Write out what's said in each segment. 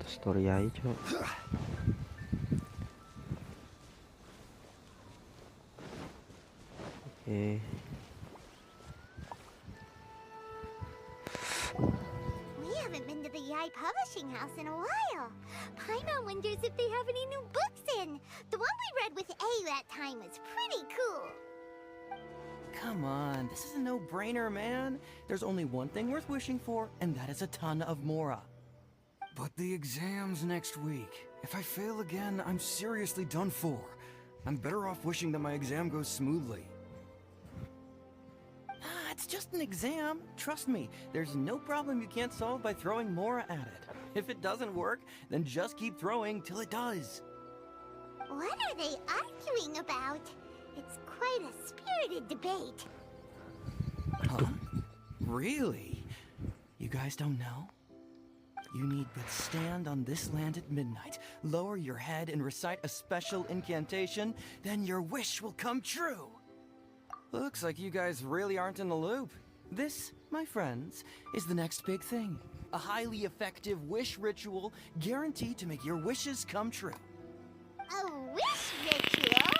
Story aja cok. Oke. We haven't been to the Hyge publishing house in a while. Paimon wonders if they have any new books in. The one we read with A that time was pretty cool. Come on, this is a no-brainer, man. There's only one thing worth wishing for, and that is a ton of Mora. But the exam's next week. If I fail again, I'm seriously done for. I'm better off wishing that my exam goes smoothly. It's just an exam. Trust me, there's no problem you can't solve by throwing Mora at it. If it doesn't work, then just keep throwing till it does. What are they arguing about? It's quite a spirited debate. Huh? Really? You guys don't know? You need but stand on this land at midnight, lower your head and recite a special incantation, then your wish will come true. Looks like you guys really aren't in the loop. This, my friends, is the next big thing. A highly effective wish ritual guaranteed to make your wishes come true. A wish ritual?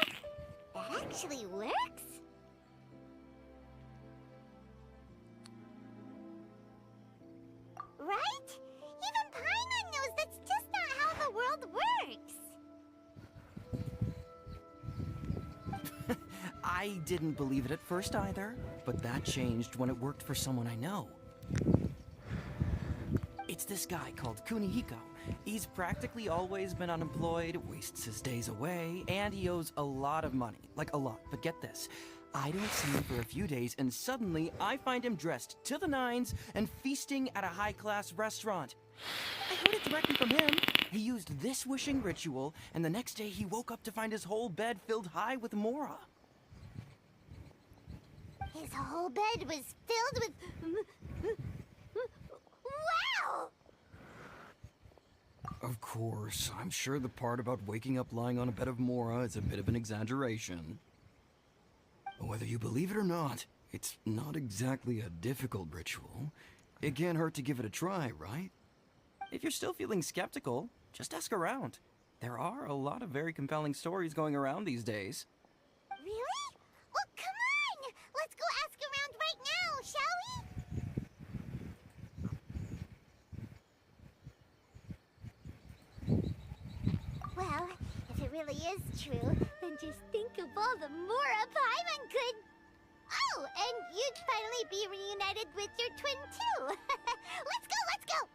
That actually works? Right? Even Paimon knows that's just not how the world works. I didn't believe it at first either, but that changed when it worked for someone I know. It's this guy called Kunihiko. He's practically always been unemployed, wastes his days away, and he owes a lot of money. Like a lot, but get this. I don't see him for a few days, and suddenly I find him dressed to the nines and feasting at a high-class restaurant. I heard it directly from him. He used this wishing ritual, and the next day he woke up to find his whole bed filled high with Mora. His whole bed was filled with... Wow! Of course, I'm sure the part about waking up lying on a bed of Mora is a bit of an exaggeration. But whether you believe it or not, it's not exactly a difficult ritual. It can't hurt to give it a try, right? If you're still feeling skeptical, just ask around. There are a lot of very compelling stories going around these days. Really? Well, come on! Let's go ask around right now, shall we? Well, if it really is true, then just think of all the Mora Paimon could... Oh, and you'd finally be reunited with your twin, too! Let's go, let's go!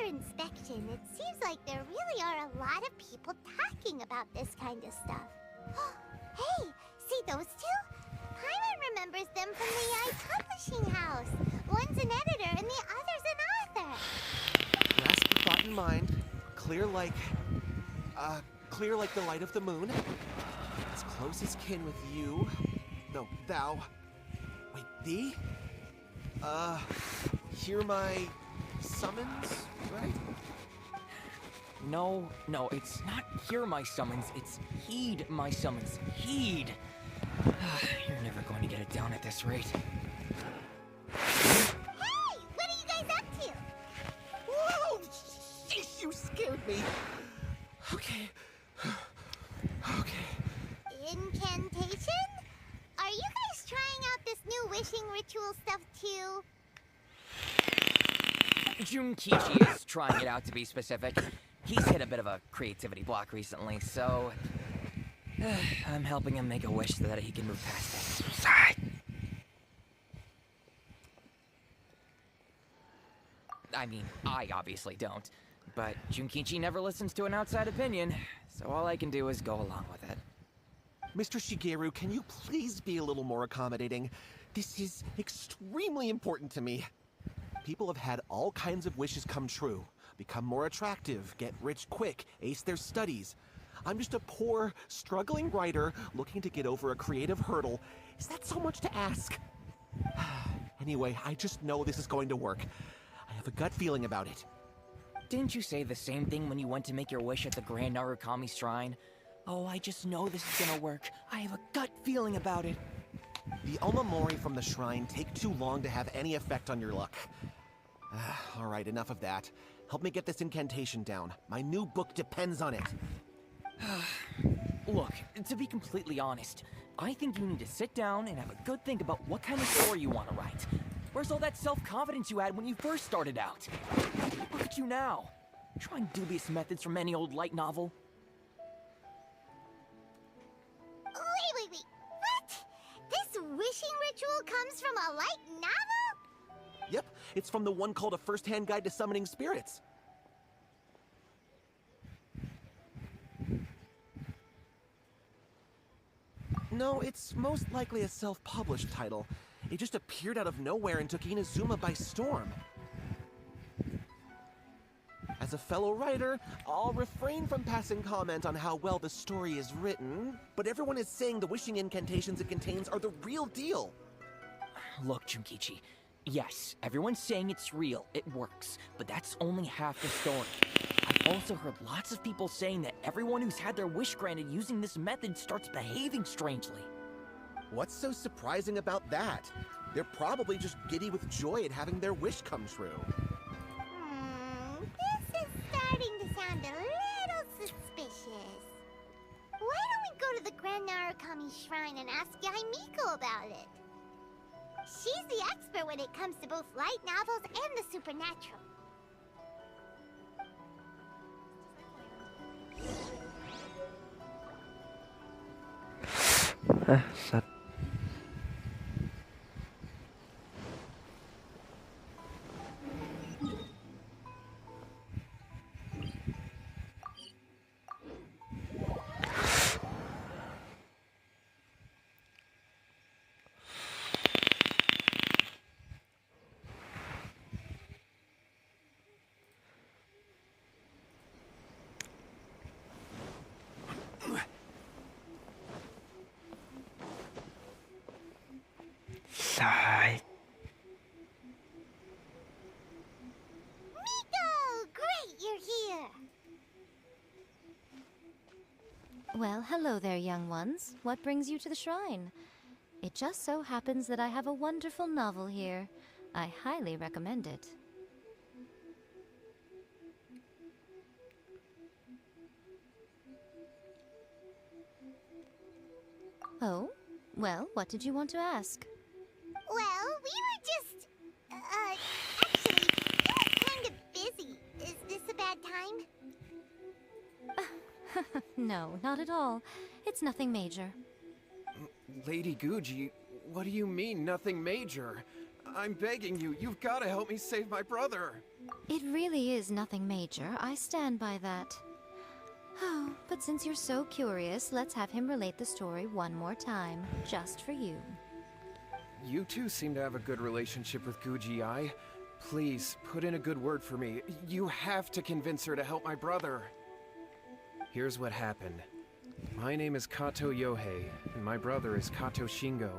Inspection, it seems like there really are a lot of people talking about this kind of stuff. Hey, see those two? Paimon remembers them from the AI publishing house. One's an editor and the other's an author. Grasp the thought in mind. Clear like the light of the moon. As close as kin with you. No, thou. Wait, thee? Hear my summons, right? No, it's not hear my summons, it's heed my summons. Heed! You're never going to get it down at this rate. Hey! What are you guys up to? Whoa! Sheesh, you scared me. Okay. Okay. Incantation? Are you guys trying out this new wishing ritual stuff too? Junkichi is trying it out, to be specific. He's hit a bit of a creativity block recently, so... I'm helping him make a wish so that he can move past it. I mean, I obviously don't. But Junkichi never listens to an outside opinion, so all I can do is go along with it. Mr. Shigeru, can you please be a little more accommodating? This is extremely important to me. People have had all kinds of wishes come true, become more attractive, get rich quick, ace their studies. I'm just a poor, struggling writer looking to get over a creative hurdle. Is that so much to ask? Anyway, I just know this is going to work. I have a gut feeling about it. Didn't you say the same thing when you went to make your wish at the Grand Narukami Shrine? Oh, I just know this is gonna work. I have a gut feeling about it. The Omamori from the shrine take too long to have any effect on your luck. All right, enough of that. Help me get this incantation down. My new book depends on it. Look, to be completely honest, I think you need to sit down and have a good think about what kind of story you want to write. Where's all that self-confidence you had when you first started out? Look at you now, trying dubious methods from any old light novel. Wait. What? This wishing ritual comes from a light novel? Yep, it's from the one called A First-Hand Guide to Summoning Spirits. No, it's most likely a self-published title. It just appeared out of nowhere and took Inazuma by storm. As a fellow writer, I'll refrain from passing comment on how well the story is written, but everyone is saying the wishing incantations it contains are the real deal. Look, Junkichi, yes, everyone's saying it's real, it works, but that's only half the story. I've also heard lots of people saying that everyone who's had their wish granted using this method starts behaving strangely. What's so surprising about that? They're probably just giddy with joy at having their wish come true. This is starting to sound a little suspicious. Why don't we go to the Grand Narukami Shrine and ask Miko about it? She's the expert when it comes to both light novels and the supernatural. Sat. Sigh. Miko! Great, you're here! Well, hello there, young ones. What brings you to the shrine? It just so happens that I have a wonderful novel here. I highly recommend it. Oh? Well, what did you want to ask? Well, we were just... actually, it was kind of busy. Is this a bad time? No, not at all. It's nothing major. Lady Guji, what do you mean, nothing major? I'm begging you, you've got to help me save my brother. It really is nothing major. I stand by that. Oh, but since you're so curious, let's have him relate the story one more time, just for you. You two seem to have a good relationship with Guji-ai. Please, put in a good word for me. You have to convince her to help my brother. Here's what happened. My name is Kato Yohei, and my brother is Kato Shingo.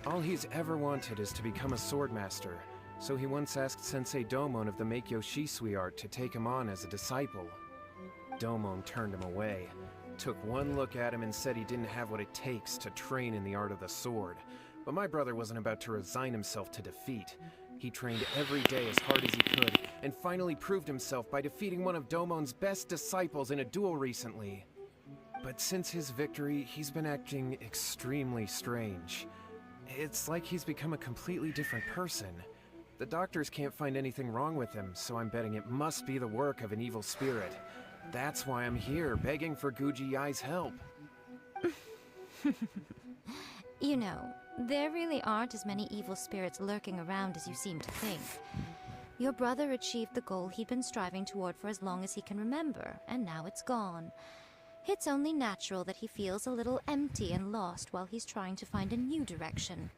All he's ever wanted is to become a swordmaster, so he once asked Sensei Domon of the Meikyo Shisui art to take him on as a disciple. Domon turned him away, took one look at him and said he didn't have what it takes to train in the art of the sword. But my brother wasn't about to resign himself to defeat. He trained every day as hard as he could, and finally proved himself by defeating one of Domon's best disciples in a duel recently. But since his victory, he's been acting extremely strange. It's like he's become a completely different person. The doctors can't find anything wrong with him, so I'm betting it must be the work of an evil spirit. That's why I'm here, begging for Guji-ai's help. You know, there really aren't as many evil spirits lurking around as you seem to think. Your brother achieved the goal he'd been striving toward for as long as he can remember, and now it's gone. It's only natural that he feels a little empty and lost while he's trying to find a new direction.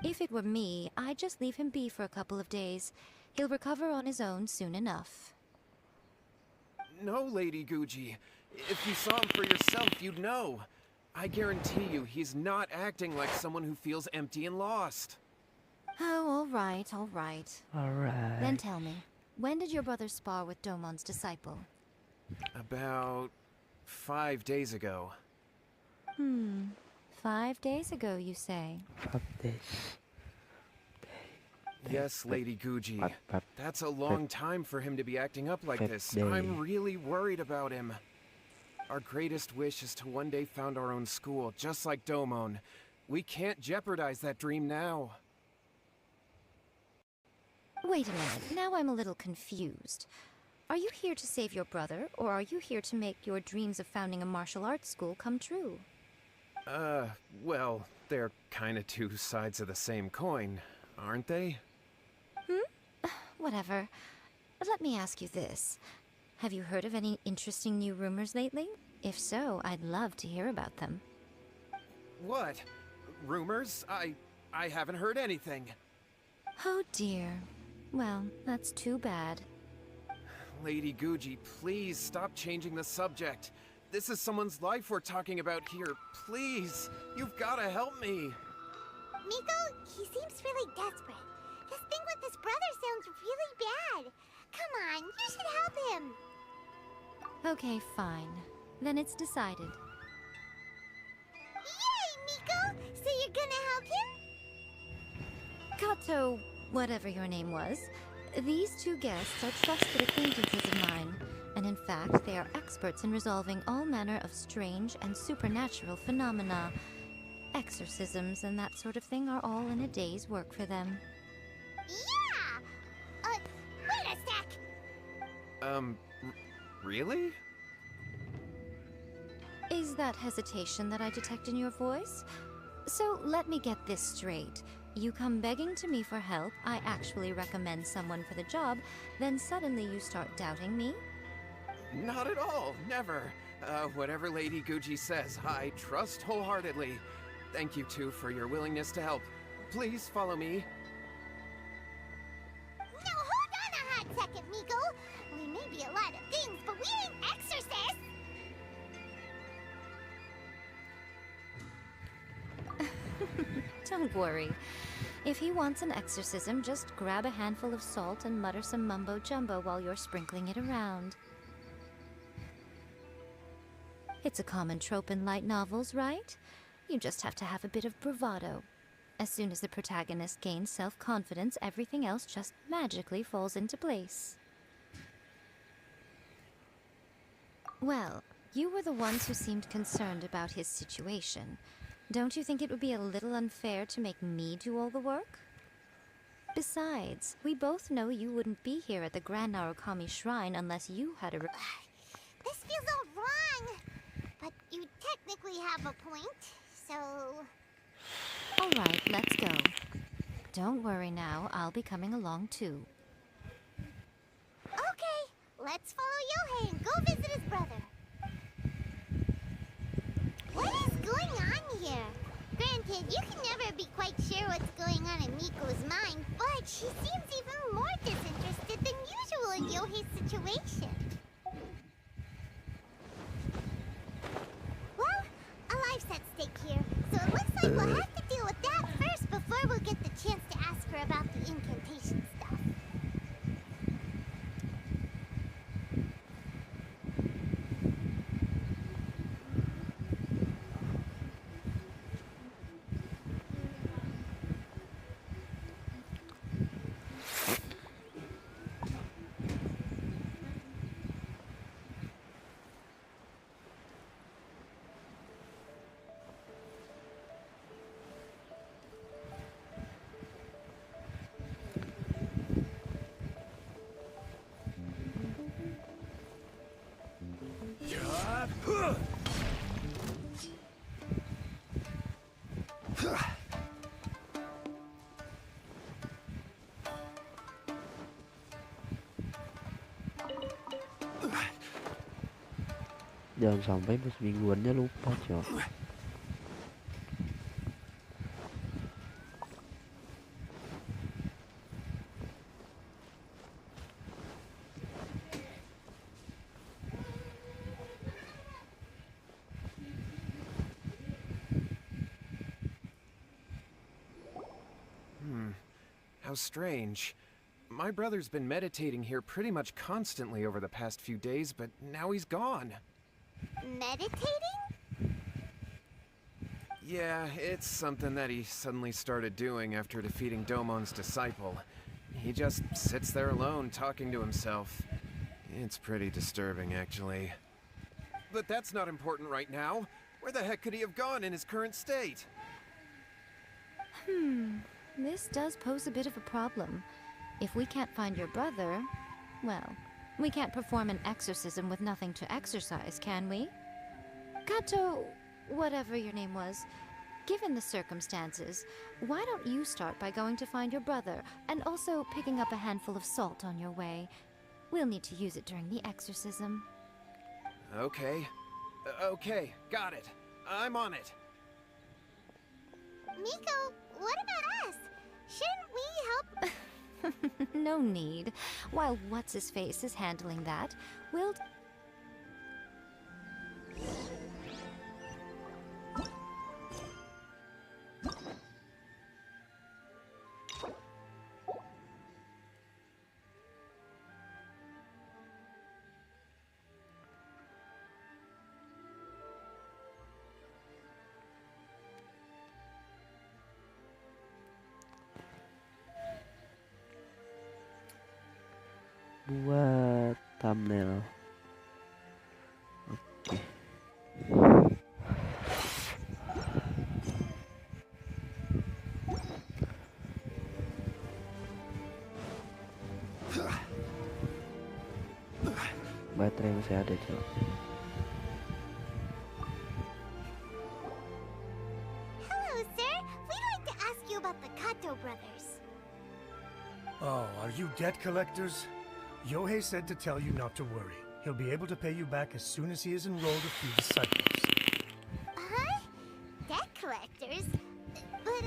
If it were me, I'd just leave him be for a couple of days. He'll recover on his own soon enough. No, Lady Guji. If you saw him for yourself, you'd know. I guarantee you, he's not acting like someone who feels empty and lost. Oh, all right, all right. Alright. Then tell me, when did your brother spar with Domon's disciple? About 5 days ago. 5 days ago, you say? Updates. Yes, Lady Guji. That's a long time for him to be acting up like this. Day. I'm really worried about him. Our greatest wish is to one day found our own school, just like Domon. We can't jeopardize that dream now. Wait a minute, now I'm a little confused. Are you here to save your brother, or are you here to make your dreams of founding a martial arts school come true? Well, they're kinda two sides of the same coin, aren't they? Whatever. Let me ask you this. Have you heard of any interesting new rumors lately? If so, I'd love to hear about them. What? Rumors? I haven't heard anything. Oh dear. Well, that's too bad. Lady Guji, please stop changing the subject. This is someone's life we're talking about here. Please, you've gotta help me. Miko, he seems really desperate. This thing with his brother sounds really bad. Come on, you should help him. Okay, fine. Then it's decided. Yay, Miko! So you're gonna help him? Kato, whatever your name was, these two guests are trusted acquaintances of mine, and in fact, they are experts in resolving all manner of strange and supernatural phenomena. Exorcisms and that sort of thing are all in a day's work for them. Yeah! Wait a sec! Really? Is that hesitation that I detect in your voice? So let me get this straight. You come begging to me for help, I actually recommend someone for the job, then suddenly you start doubting me? Not at all, never. Whatever Lady Guji says, I trust wholeheartedly. Thank you two for your willingness to help. Please follow me. Now hold on a hot second, Miko. We may be a lot of things, but we ain't exorcists. Don't worry. If he wants an exorcism, just grab a handful of salt and mutter some mumbo-jumbo while you're sprinkling it around. It's a common trope in light novels, right? You just have to have a bit of bravado. As soon as the protagonist gains self-confidence, everything else just magically falls into place. Well, you were the ones who seemed concerned about his situation. Don't you think it would be a little unfair to make me do all the work? Besides, we both know you wouldn't be here at the Grand Narukami Shrine unless you had a This feels all wrong. But you technically have a point, so... Alright, let's go. Don't worry now, I'll be coming along too. Okay, let's follow Yohei and go visit his brother. What is going on here? Granted, you can never be quite sure what's going on in Miko's mind, but she seems even more disinterested than usual in Yohei's situation. Well, a life's at stake here, so it looks like we'll have to deal with that first before we'll get the chance to ask her about the incantation stuff. Jangan sampai bos mingguannya lupa, Cok. How strange. My brother's been meditating here pretty much constantly over the past few days, but now he's gone. Meditating? Yeah, it's something that he suddenly started doing after defeating Domon's disciple. He just sits there alone, talking to himself. It's pretty disturbing, actually. But that's not important right now. Where the heck could he have gone in his current state? This does pose a bit of a problem. If we can't find your brother, well, we can't perform an exorcism with nothing to exorcise, can we? Kato, whatever your name was, given the circumstances, why don't you start by going to find your brother and also picking up a handful of salt on your way? We'll need to use it during the exorcism. Okay. Okay, got it. I'm on it. Miko, what about us? Shouldn't we help? No need. While What's-His-Face is handling that, we'll... Buat thumbnail. Oke. Baterai masih ada, Cok. Hello, sir. We'd like to ask you about the Kato brothers. Oh, are you debt collectors? Yohei said to tell you not to worry. He'll be able to pay you back as soon as he has enrolled a few disciples. Huh? Debt collectors? But,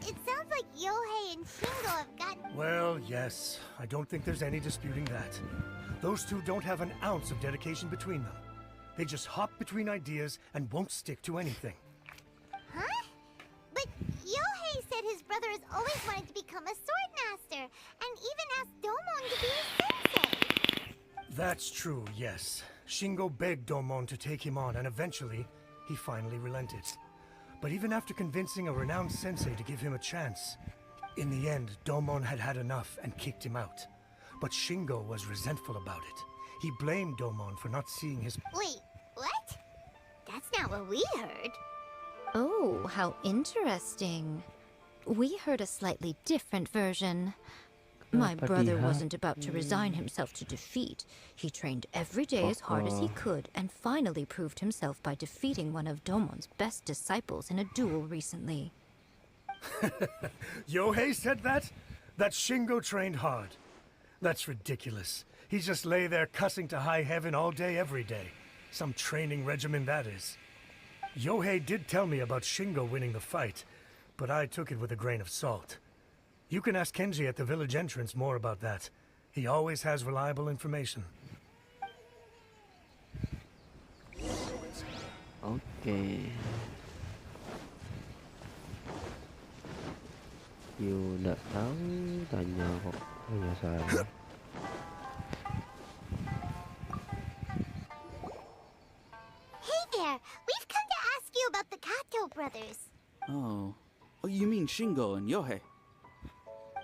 it sounds like Yohei and Shingo have gotten... Well, yes. I don't think there's any disputing that. Those two don't have an ounce of dedication between them. They just hop between ideas and won't stick to anything. Huh? But Yohei said his brother has always wanted to become a sword master, and even asked Domon to be his sensei. That's true, yes. Shingo begged Domon to take him on, and eventually, he finally relented. But even after convincing a renowned sensei to give him a chance, in the end, Domon had had enough and kicked him out. But Shingo was resentful about it. He blamed Domon for not seeing his... Wait, what? That's not what we heard. Oh, how interesting. We heard a slightly different version. My brother wasn't about to resign himself to defeat. He trained every day as hard as he could and finally proved himself by defeating one of Domon's best disciples in a duel recently. Yohei said that? That Shingo trained hard. That's ridiculous. He just lay there cussing to high heaven all day, every day. Some training regimen, that is. Yohei did tell me about Shingo winning the fight, but I took it with a grain of salt. You can ask Kenji at the village entrance more about that. He always has reliable information. Oke. You nggak tahu, tanya kok. Oh ya saya. Hey there, we've come to ask you about the Kato brothers. Oh. Oh, you mean Shingo and Yohei?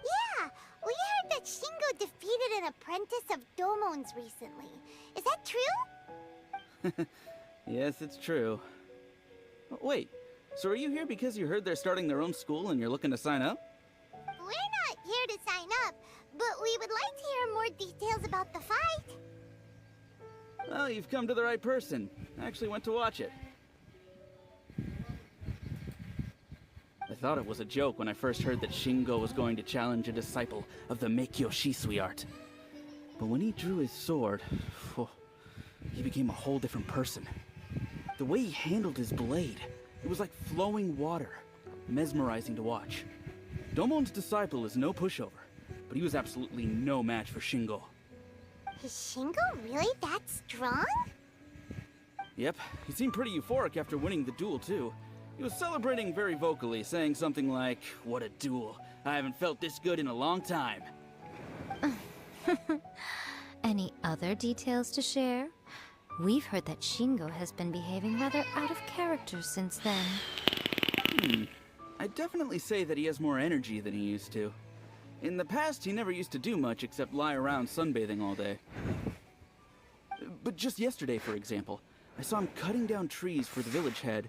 Yeah, we heard that Shingo defeated an apprentice of Domon's recently. Is that true? Yes, it's true. Oh, wait, so are you here because you heard they're starting their own school and you're looking to sign up? We're not here to sign up, but we would like to hear more details about the fight. Well, you've come to the right person. I actually went to watch it. I thought it was a joke when I first heard that Shingo was going to challenge a disciple of the Meikyo Shisui art. But when he drew his sword, he became a whole different person. The way he handled his blade, it was like flowing water, mesmerizing to watch. Domon's disciple is no pushover, but he was absolutely no match for Shingo. Is Shingo really that strong? Yep, he seemed pretty euphoric after winning the duel too. He was celebrating very vocally, saying something like, "What a duel. I haven't felt this good in a long time. Any other details to share? We've heard that Shingo has been behaving rather out of character since then. I'd definitely say that he has more energy than he used to. In the past, he never used to do much except lie around sunbathing all day. But just yesterday, for example, I saw him cutting down trees for the village head.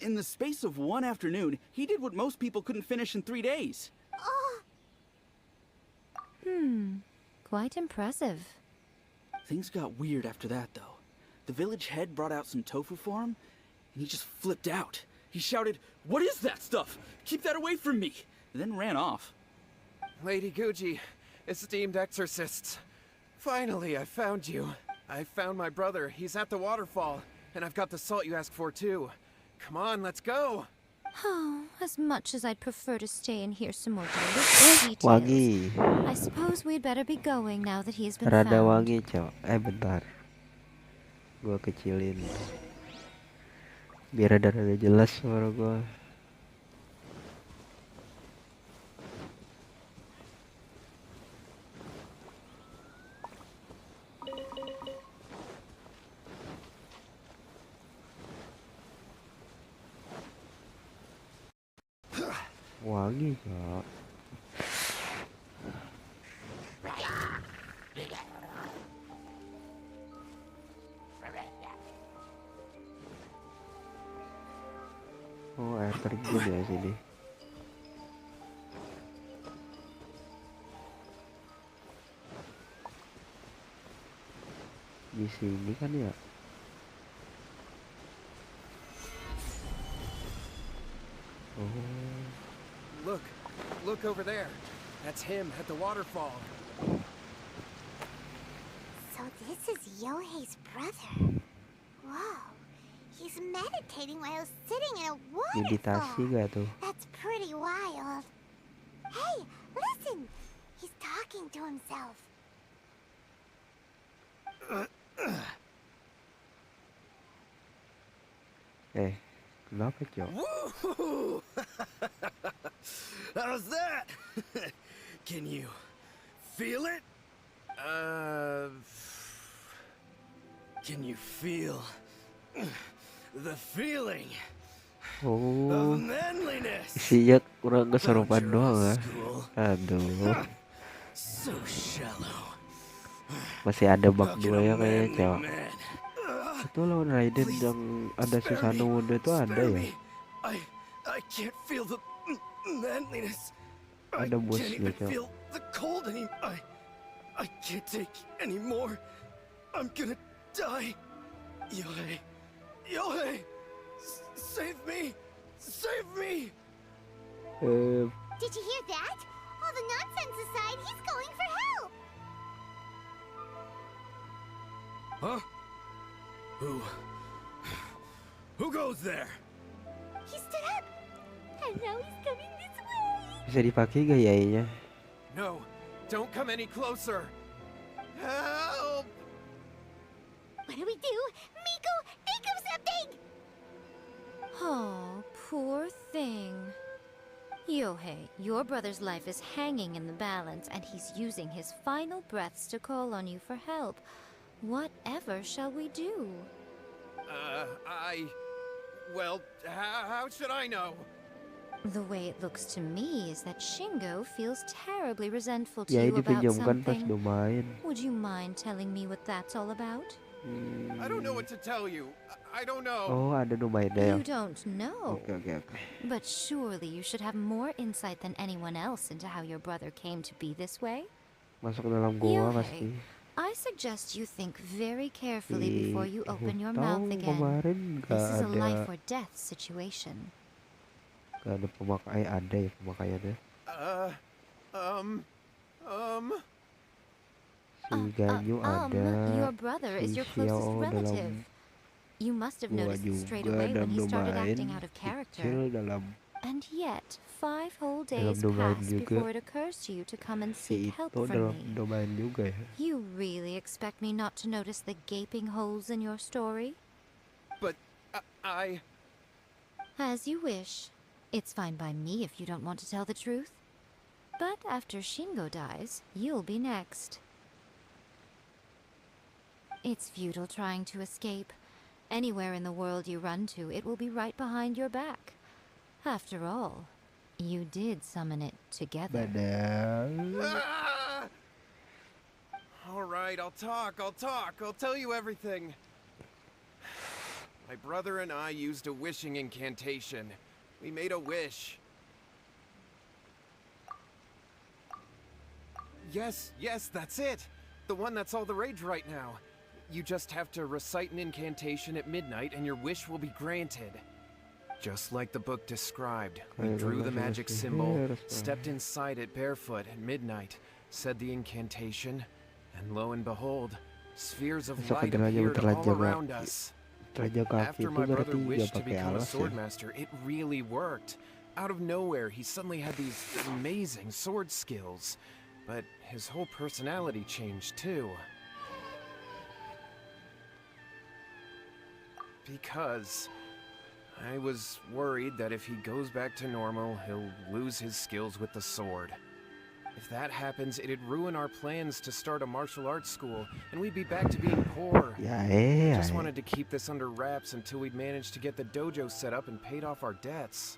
In the space of one afternoon, he did what most people couldn't finish in 3 days. Quite impressive. Things got weird after that, though. The village head brought out some tofu for him, and he just flipped out. He shouted, "What is that stuff? Keep that away from me!" and then ran off. Lady Guji, esteemed exorcists. Finally, I found you. I found my brother. He's at the waterfall. And I've got the salt you asked for, too. Come on, let's go! Oh, as much as I'd prefer to stay and hear some more delicious details, Wangi. I suppose we'd better be going now that he's been Rada found. wangi, Cok. Bentar. Gua kecilin. Biar rada jelas suara gua. Wangi, Cok. Oh, air terjun ya sini. Di sini kan ya. Oh. Look over there. That's him at the waterfall. So this is Yohei's brother. Whoa. He's meditating while sitting in a Meditasi waterfall. gak tuh? That's pretty wild. Hey, listen. He's talking to himself. Kenapa, Cok? Woo! How's that? Can you feel it? Can you feel the feeling Oh, of manliness? isinya kurang keserupan You're doang ya. school. Aduh, So shallow. masih ada bug How can 2 a ya kayaknya, manly Cok. man Itu lawan Raiden yang ada Susanoo Muda itu ada spare ya. me. I can't feel the manliness. I Ada can't bosnya, even Cok. feel the cold anymore. I can't take anymore. I'm gonna die. Yohei, save me, save me. Did you hear that? All the nonsense aside, he's going for help. Huh? Who goes there? He stood up. And now he's coming this way. Bisa dipakai gak ya nya? No, don't come any closer. Help! What do we do? Miko, think of something! Oh, poor thing. Yohei, your brother's life is hanging in the balance, and he's using his final breaths to call on you for help. Whatever shall we do? Well, how should I know? The way it looks to me is that Shingo feels terribly resentful to Ya you ini about pinjamkan pas something. udah main. Would you mind telling me what that's all about? I don't know what to tell you. I don't know. Oh, ada domainnya ya. You don't know. Oke. But surely you should have more insight than anyone else into how your brother came to be this way. Masuk ke dalam goa Yohei, pasti. I suggest you think very carefully before you open your Tahu mouth again. kemarin This is a gak life ada, or death situation. gak ada pemakai, ada ya pemakaiannya. Si Ganyu ada, Your brother is si your closest Xiao relative. dalam You must have goa noticed it straight juga, away dalam when he started domain, acting out of character. kecil dalam And yet, 5 whole dalam days domain pass juga. before it occurs to you to come and Si seek help itu from dalam me. domain juga ya. You really expect me not to notice the gaping holes in your story? But I... As you wish. It's fine by me if you don't want to tell the truth. But after Shingo dies, you'll be next. It's futile trying to escape. Anywhere in the world you run to, it will be right behind your back. After all, you did summon it together. Padahal Ah! All right, I'll talk. I'll tell you everything. My brother and I used a wishing incantation. We made a wish. Yes, that's it. The one that's all the rage right now. You just have to recite an incantation at midnight and your wish will be granted. Just like the book described, we drew the magic symbol, stepped inside it barefoot at midnight, said the incantation, and lo and behold, spheres of light appeared all around us. After my brother wished to become a swordmaster, it really worked. Out of nowhere, he suddenly had these amazing sword skills. But his whole personality changed too. Because I was worried that if he goes back to normal, he'll lose his skills with the sword. If that happens, it'd ruin our plans to start a martial arts school, and we'd be back to being poor. Just wanted to keep this under wraps until we'd managed to get the dojo set up and paid off our debts.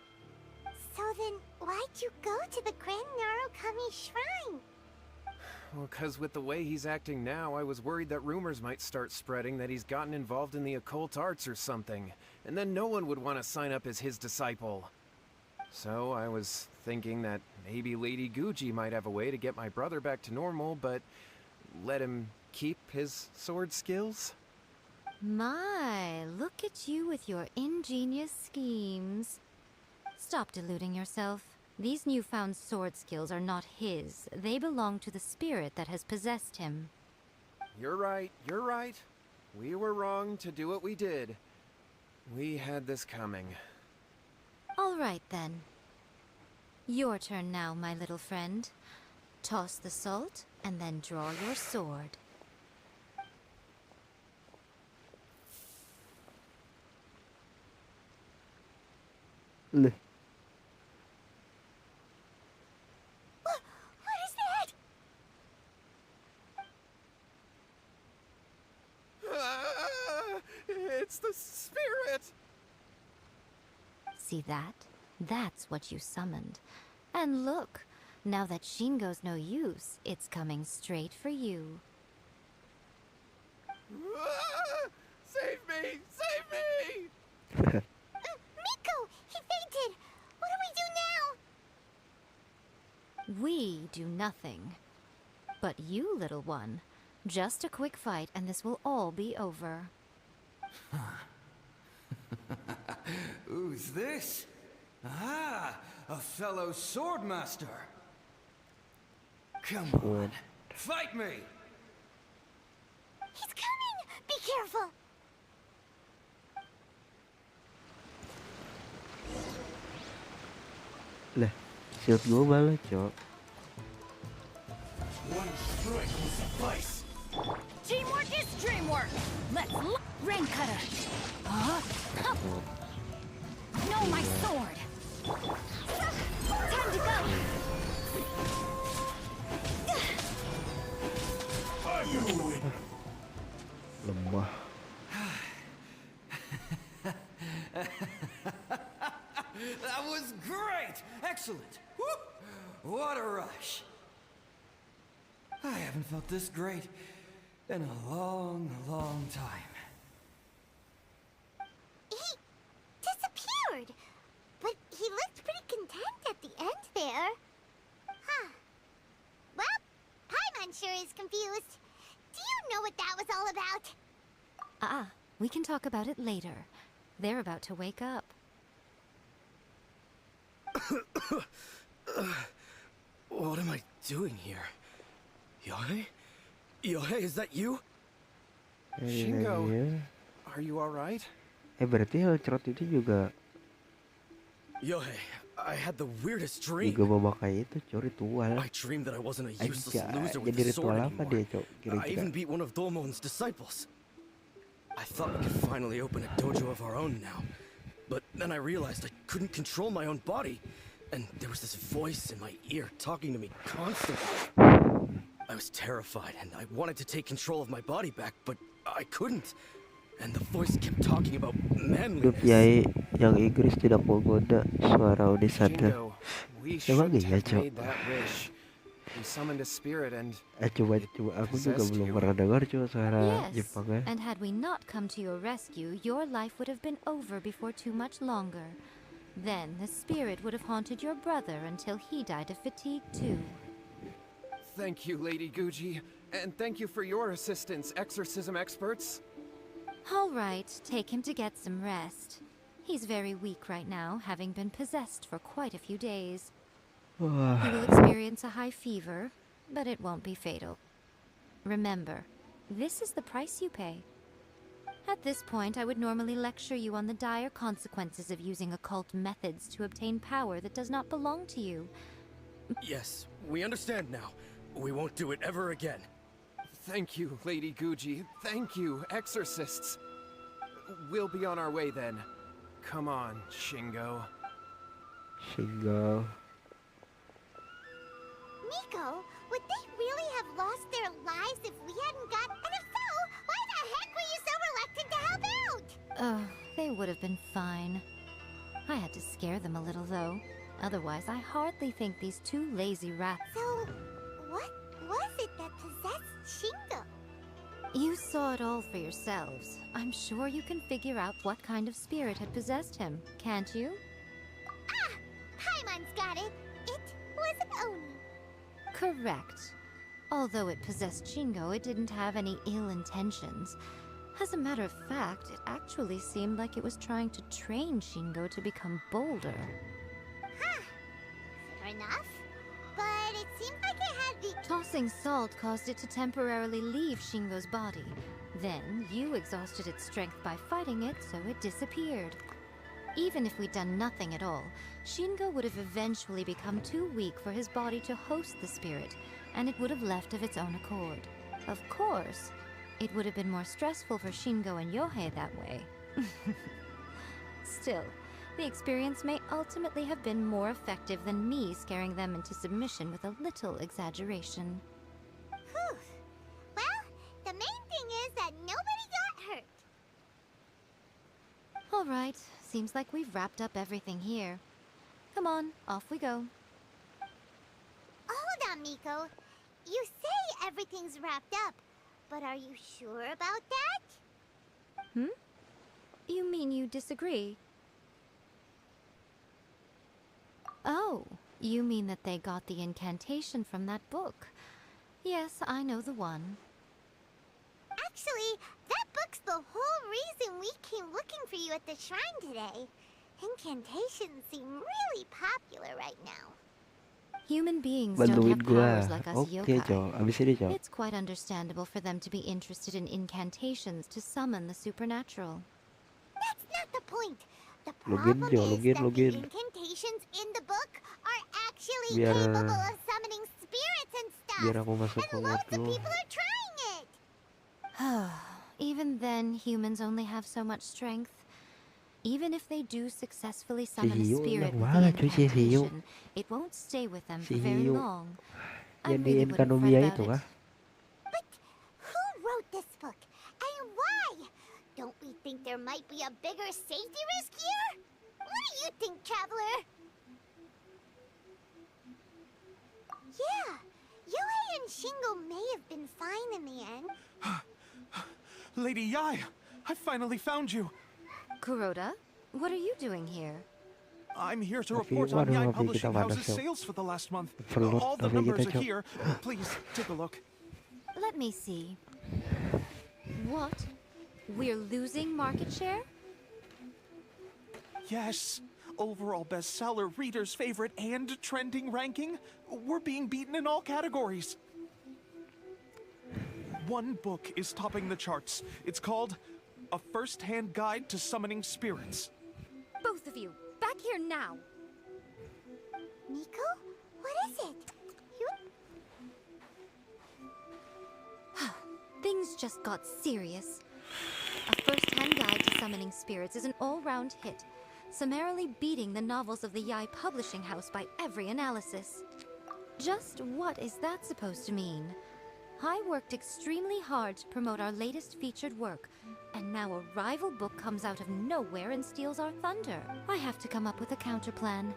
So then, why'd you go to the Grand Narukami Shrine? Well, 'cause with the way he's acting now, I was worried that rumors might start spreading that he's gotten involved in the occult arts or something, and then no one would want to sign up as his disciple. So I was thinking that maybe Lady Guji might have a way to get my brother back to normal, but let him keep his sword skills? My, look at you with your ingenious schemes. Stop deluding yourself. These newfound sword skills are not his. They belong to the spirit that has possessed him. You're right. We were wrong to do what we did. We had this coming. All right, then. Your turn now, my little friend. Toss the salt, and then draw your sword. Leh, What is that? Ah, it's the spirit! See that? That's what you summoned. And look, now that Shingo's no use, it's coming straight for you. Ah, save me! Save me! Miko! He fainted! What do we do now? We do nothing. But you, little one, just a quick fight and this will all be over. Who's this? Ah, a fellow swordmaster. Come on, fight me! He's coming! Be careful! lah, shield gue balik, cok. One strike will suffice. Teamwork is dreamwork. Let's rain cutter. No, my sword. Time to go. Lemah. That was great! Excellent! Woo! What a rush! I haven't felt this great in a long, long time. He disappeared! But he looked pretty content at the end there. Huh. Well, Paimon sure is confused. Do you know what that was all about? We can talk about it later. They're about to wake up. What am I doing here? Yohei? Yohei, is that you? Shingo, are you alright? Berarti Helcrot itu juga Yohei, I had the weirdest dream. juga memakai itu, cok, ritual. I dreamed that I wasn't a useless Aja, loser with jadi the sword ritual apa anymore. dia, cok? I Kira-kira. even beat one of Domon's disciples. I thought we could finally open a dojo of our own now. But then I realized I couldn't control my own body. and there was this voice in my ear talking to me constantly. I was terrified, and I wanted to take control of my body back, but I couldn't. And the voice kept talking about Grup manliness. Yai yang Inggris tidak menggoda suara Odisada. Shingo, we Emang shouldn't iya, have Cok? made that wish. We summoned a spirit and Coba aku juga possessed belum you. pernah dengar cuma suara Yes, Jepangnya. and had we not come to your rescue, your life would have been over before too much longer. Then the spirit would have haunted your brother until he died of fatigue too. Thank you, Lady Guji, and thank you for your assistance, exorcism experts. All right, take him to get some rest. He's very weak right now, having been possessed for quite a few days. He will experience a high fever, but it won't be fatal. Remember, this is the price you pay. At this point, I would normally lecture you on the dire consequences of using occult methods to obtain power that does not belong to you. Yes, we understand now. We won't do it ever again. Thank you, Lady Guji. Thank you, exorcists. We'll be on our way then. Come on, Shingo. Shingo. Miko, would they really have lost their lives if we hadn't got... And if so, why the heck were you so reluctant to help out? Oh, they would have been fine. I had to scare them a little, though. Otherwise, I hardly think these two lazy rats... So, what was it that possessed Shingo? You saw it all for yourselves. I'm sure you can figure out what kind of spirit had possessed him, can't you? Ah! Paimon's got it. It was an Oni. Correct. Although it possessed Shingo, it didn't have any ill intentions. As a matter of fact, it actually seemed like it was trying to train Shingo to become bolder. Huh. Fair enough. But it seemed like it had the... Tossing salt caused it to temporarily leave Shingo's body. Then, you exhausted its strength by fighting it, so it disappeared. Even if we'd done nothing at all, Shingo would have eventually become too weak for his body to host the spirit, and it would have left of its own accord. Of course, it would have been more stressful for Shingo and Yohei that way. Still, the experience may ultimately have been more effective than me scaring them into submission with a little exaggeration. Whew. Well, the main thing is that nobody got hurt. All right, seems like we've wrapped up everything here. Come on, off we go. Hold on, Miko. You say everything's wrapped up, but are you sure about that? You mean you disagree? Oh, you mean that they got the incantation from that book. Yes, I know the one. Actually, that book's the whole reason we came looking for you at the shrine today. Incantations seem really popular right now. Human beings don't Bantuin have gua. powers like us Oke, yokai. Cok. Abis ini, Cok. It's quite understandable for them to be interested in incantations to summon the supernatural. That's not the point. The Login, problem Jo, is login, that login. the incantations in the book are actually Biar- capable of summoning spirits and stuff. Biar aku masuk ke And loads of workflow. people are trying it. Even then, humans only have so much strength. Even if they do successfully summon a Hiu spirit enak with banget, the cuy, si Hiu. incantation, it won't stay with them Si for very Hiu. long. I Yang di really wouldn't fret Inkanomia about itu it. kah? But who wrote this book? And why? Don't we think there might be a bigger safety risk here? What do you think, Traveler? Yeah, Yohei and Shingo may have been fine in the end. Lady Yai, I finally found you. Kuroda, what are you doing here? I'm here to Tapi report on waduh, Yai tapi kita Publishing panas, House's Cok. sales for the last month. Perlu, All the tapi numbers kita, are Cok. here. Please, take a look. Let me see. What? We're losing market share? Yes. Overall bestseller, reader's favorite, and trending ranking. We're being beaten in all categories. One book is topping the charts. It's called A First-Hand Guide to Summoning Spirits. Both of you, back here now! Miko? What is it? You... Things just got serious. A first-hand guide to summoning spirits is an all-round hit. summarily beating the novels of the Yai publishing house by every analysis. Just what is that supposed to mean? I worked extremely hard to promote our latest featured work, and now a rival book comes out of nowhere and steals our thunder. I have to come up with a counterplan.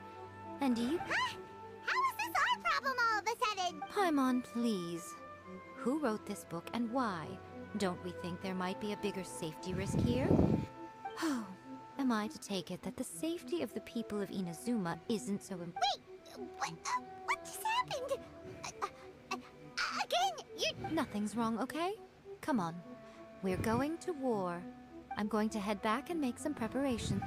And you? Huh? How is this our problem all of a sudden? Paimon, please. Who wrote this book and why? Don't we think there might be a bigger safety risk here? Oh, am I to take it that the safety of the people of Inazuma isn't so important? Wait, what just happened? Again, Nothing's wrong, okay? Come on. We're going to war. I'm going to head back and make some preparation.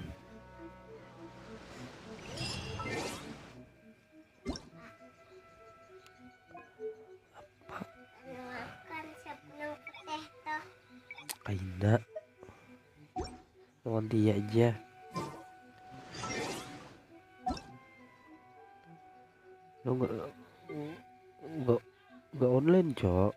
Kaina. Lawan dia aja. Lo nggak online, Cok.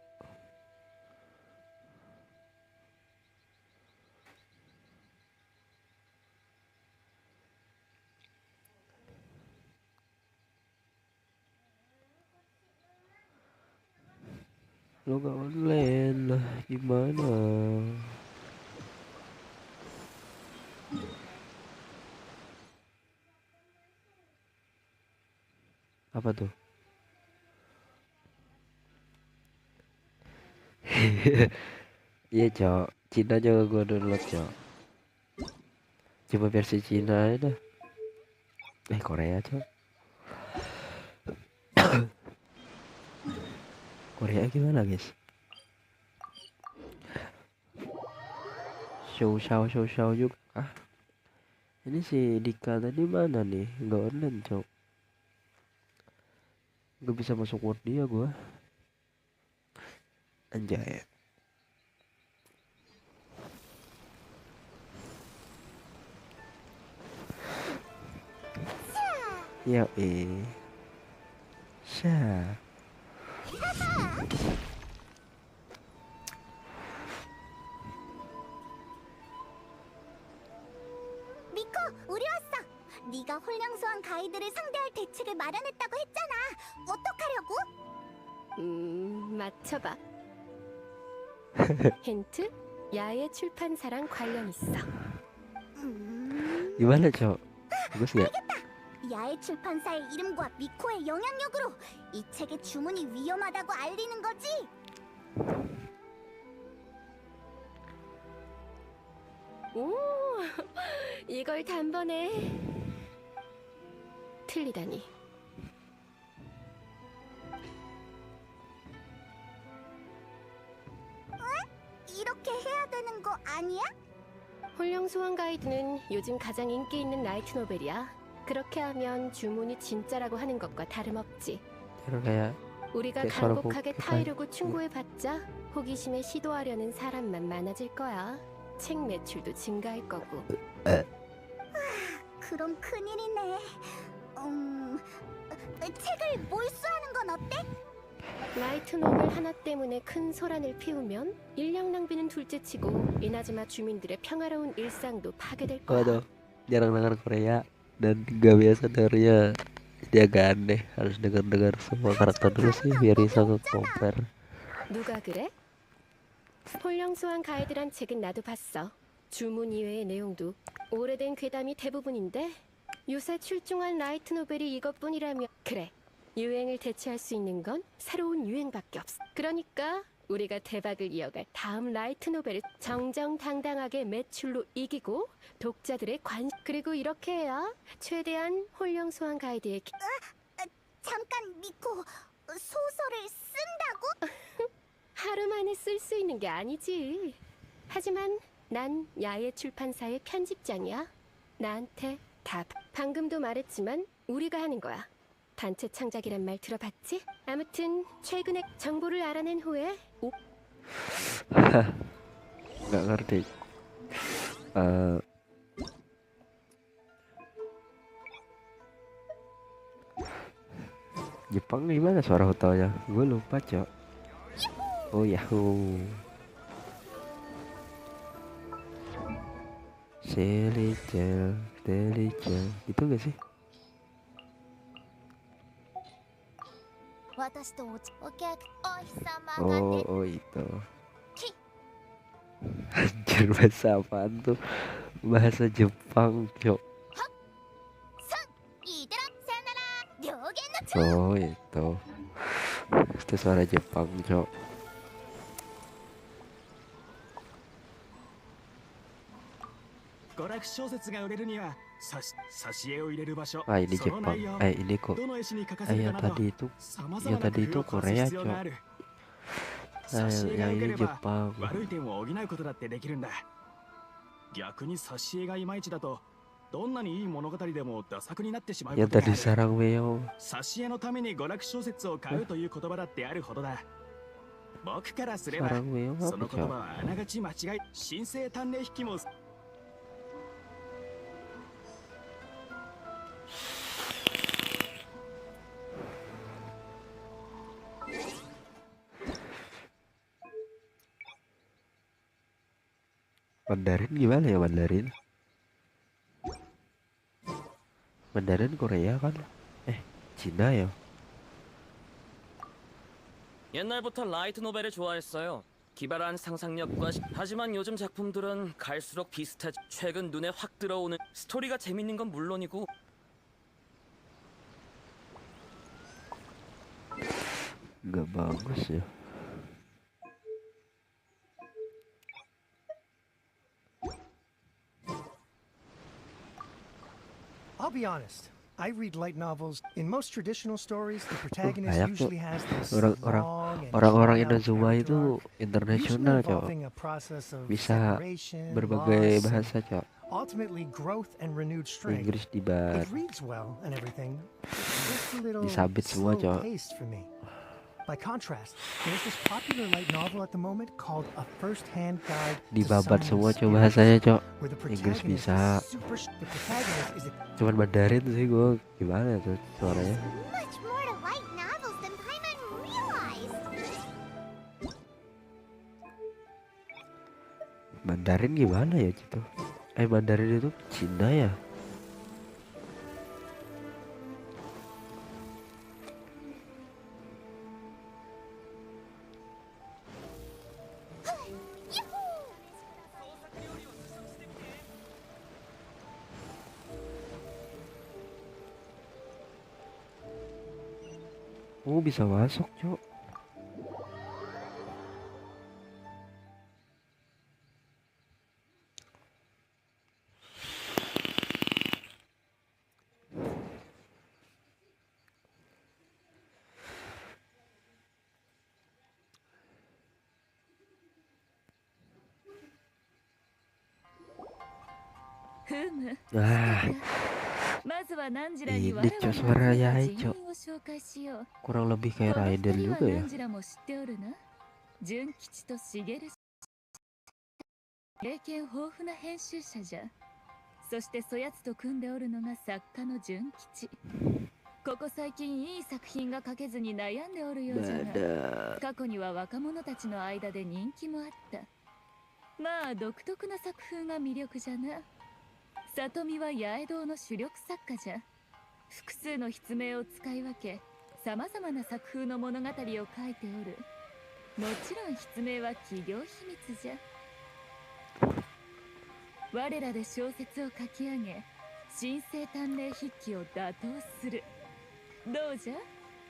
Lo nggak online lah, gimana? Apa tuh? Iya, Cok. Cina juga gue download, Cok. Coba versi Cina aja dah. Korea, Cok. Korea gimana, guys? Show juga. Ini si Dika tadi mana nih? Nggak online, Cok. Gak bisa masuk word dia gua. Anjay. Ya Sha. 미코, 우리 왔어. 네가 홀령소한 가이드를 상대할 대책을 마련했다고 했잖아. 어떡하려고? 맞춰봐. 힌트? 야의 출판사랑 관련 있어. Gimana, Cok? Bagus nggak? 야의 출판사의 이름과 미코의 영향력으로 이 책의 주문이 위험하다고 알리는 거지. 오, 이걸 단번에 틀리다니. 이렇게 해야 되는 거 아니야? 홀령소환 가이드는 요즘 가장 인기 있는 라이트 노벨이야. 그렇게 하면 주문이 진짜라고 하는 것과 다름없지. Kayak 우리가 kayak suara 간곡하게 bokep 타이르고 충고해봤자 호기심에 시도하려는 사람만 많아질 거야. 책 매출도 증가할 거고. 그럼 큰일이네. 책을 몰수하는 건 어때? 라이트 노벨 하나 때문에 큰 소란을 피우면 인력 낭비는 둘째치고 이나즈마 주민들의 평화로운 일상도 파괴될 거야. Waduh, jarang dengar Korea dan gak biasa dengarnya, jadi agak aneh. Harus dengar semua karakter dulu sih biar bisa ke compare. 누가 그래? 홀령소환 가이드란 책은 나도 봤어. 주문 이외의 내용도 오래된 괴담이 대부분인데 요새 출중한 라이트 노벨이 이것뿐이라면 그래. 유행을 대체할 수 있는 건 새로운 유행밖에 없어. 그러니까 우리가 대박을 이어갈 다음 라이트 노벨을 정정당당하게 매출로 이기고 독자들의 그리고 이렇게 해야 최대한 홀령소환 가이드의 잠깐 미코, 소설을 쓴다고? 하루 만에 쓸 수 있는 게 아니지. 하지만 난 야의 출판사의 편집장이야. 나한테 답. 방금도 말했지만 우리가 하는 거야. 단체 창작이란 말 들어봤지? 아무튼 최근에 정보를 알아낸 후에 Nggak ngerti. Jepang gimana suara hotelnya? Gue lupa, Cok. Oh, Yahoo. Selicel, selicel. Itu gak sih? 私とお客お日様が Oh, 出 oh itu. き Anjir, bahasa apaan tuh? Bahasa Jepang, cok. いってらさよなら両言の Oh, itu. Itu suara Jepang, cok. 娯楽小説が売れるには挿絵を入れる場所 Ah, ini その Jepang. 内容 Ini kok. どの絵師に書かせる Yang かなど tadi itu, 様 yang 々な tadi 工 itu 夫を凝らす Korea, 必要があ cok. る Yang 挿絵が良け ini れば Jepang. 悪い点を補うことだってできるんだ逆に挿絵がいまいちだとどんなにいい物語でもダ作になってしまうこ Yang とがあ tadi る sarang meong. 挿絵のために娯楽小説を買うという言葉だってあるほどだ僕からすれば Sarang meong その apa, 言葉 cok? はあながち間違い神聖鍛錬引きも Mandarin gimana ya Mandarin? Mandarin Korea kan? Cina ya? 옛날부터 라이트 노벨을 좋아했어요. 기발한 상상력과 하지만 요즘 작품들은 갈수록 비슷하지. 최근 눈에 확 들어오는 스토리가 재밌는 건 물론이고 Nggak bagus ya. I'll be honest. I read light novels. In most traditional stories, the protagonist Banyak tuh usually has this orang-orang long and orang-orang drawn-out Inazuma character itu arc, usually internasional, cok. involving a process of Bisa separation, berbagai loss, and bahasa, cok. ultimately growth and renewed strength. Inggris dibat, It reads well and everything. Just a little disabit semua, slow cok. paced for me. By contrast, there's this popular light novel at the moment called A First-Hand Guide to Dibabat semua, Someone's cok, Spirit, bahasanya, cok. where the Inggris protagonist bisa. is the protagonist is a Cuman Mandarin sih gue gimana tuh suaranya. much more to light novels than Paimon realized. Mandarin gimana ya gitu? Mandarin itu Cina ya? Oh, bisa masuk, cok. Ah, ini cok suara Yai, cok. Kurang lebih kayak Raiden juga ya. 純吉と茂経験豊富な編集者じゃ。そしてそやつと組んでおるのが作家の純吉。ここ最近いい作品が書けずに悩んでおるようじゃが、過去には若者たちの間で人気もあった。まあ独特な作風が魅力じゃな。里見は八重堂の主力作家じゃ。複数の筆名を使い分け、さまざまな作風の物語を書いておる。もちろん筆名は企業秘密じゃ。我らで小説を書き上げ、神聖鍛錬筆記を打倒する。どうじゃ？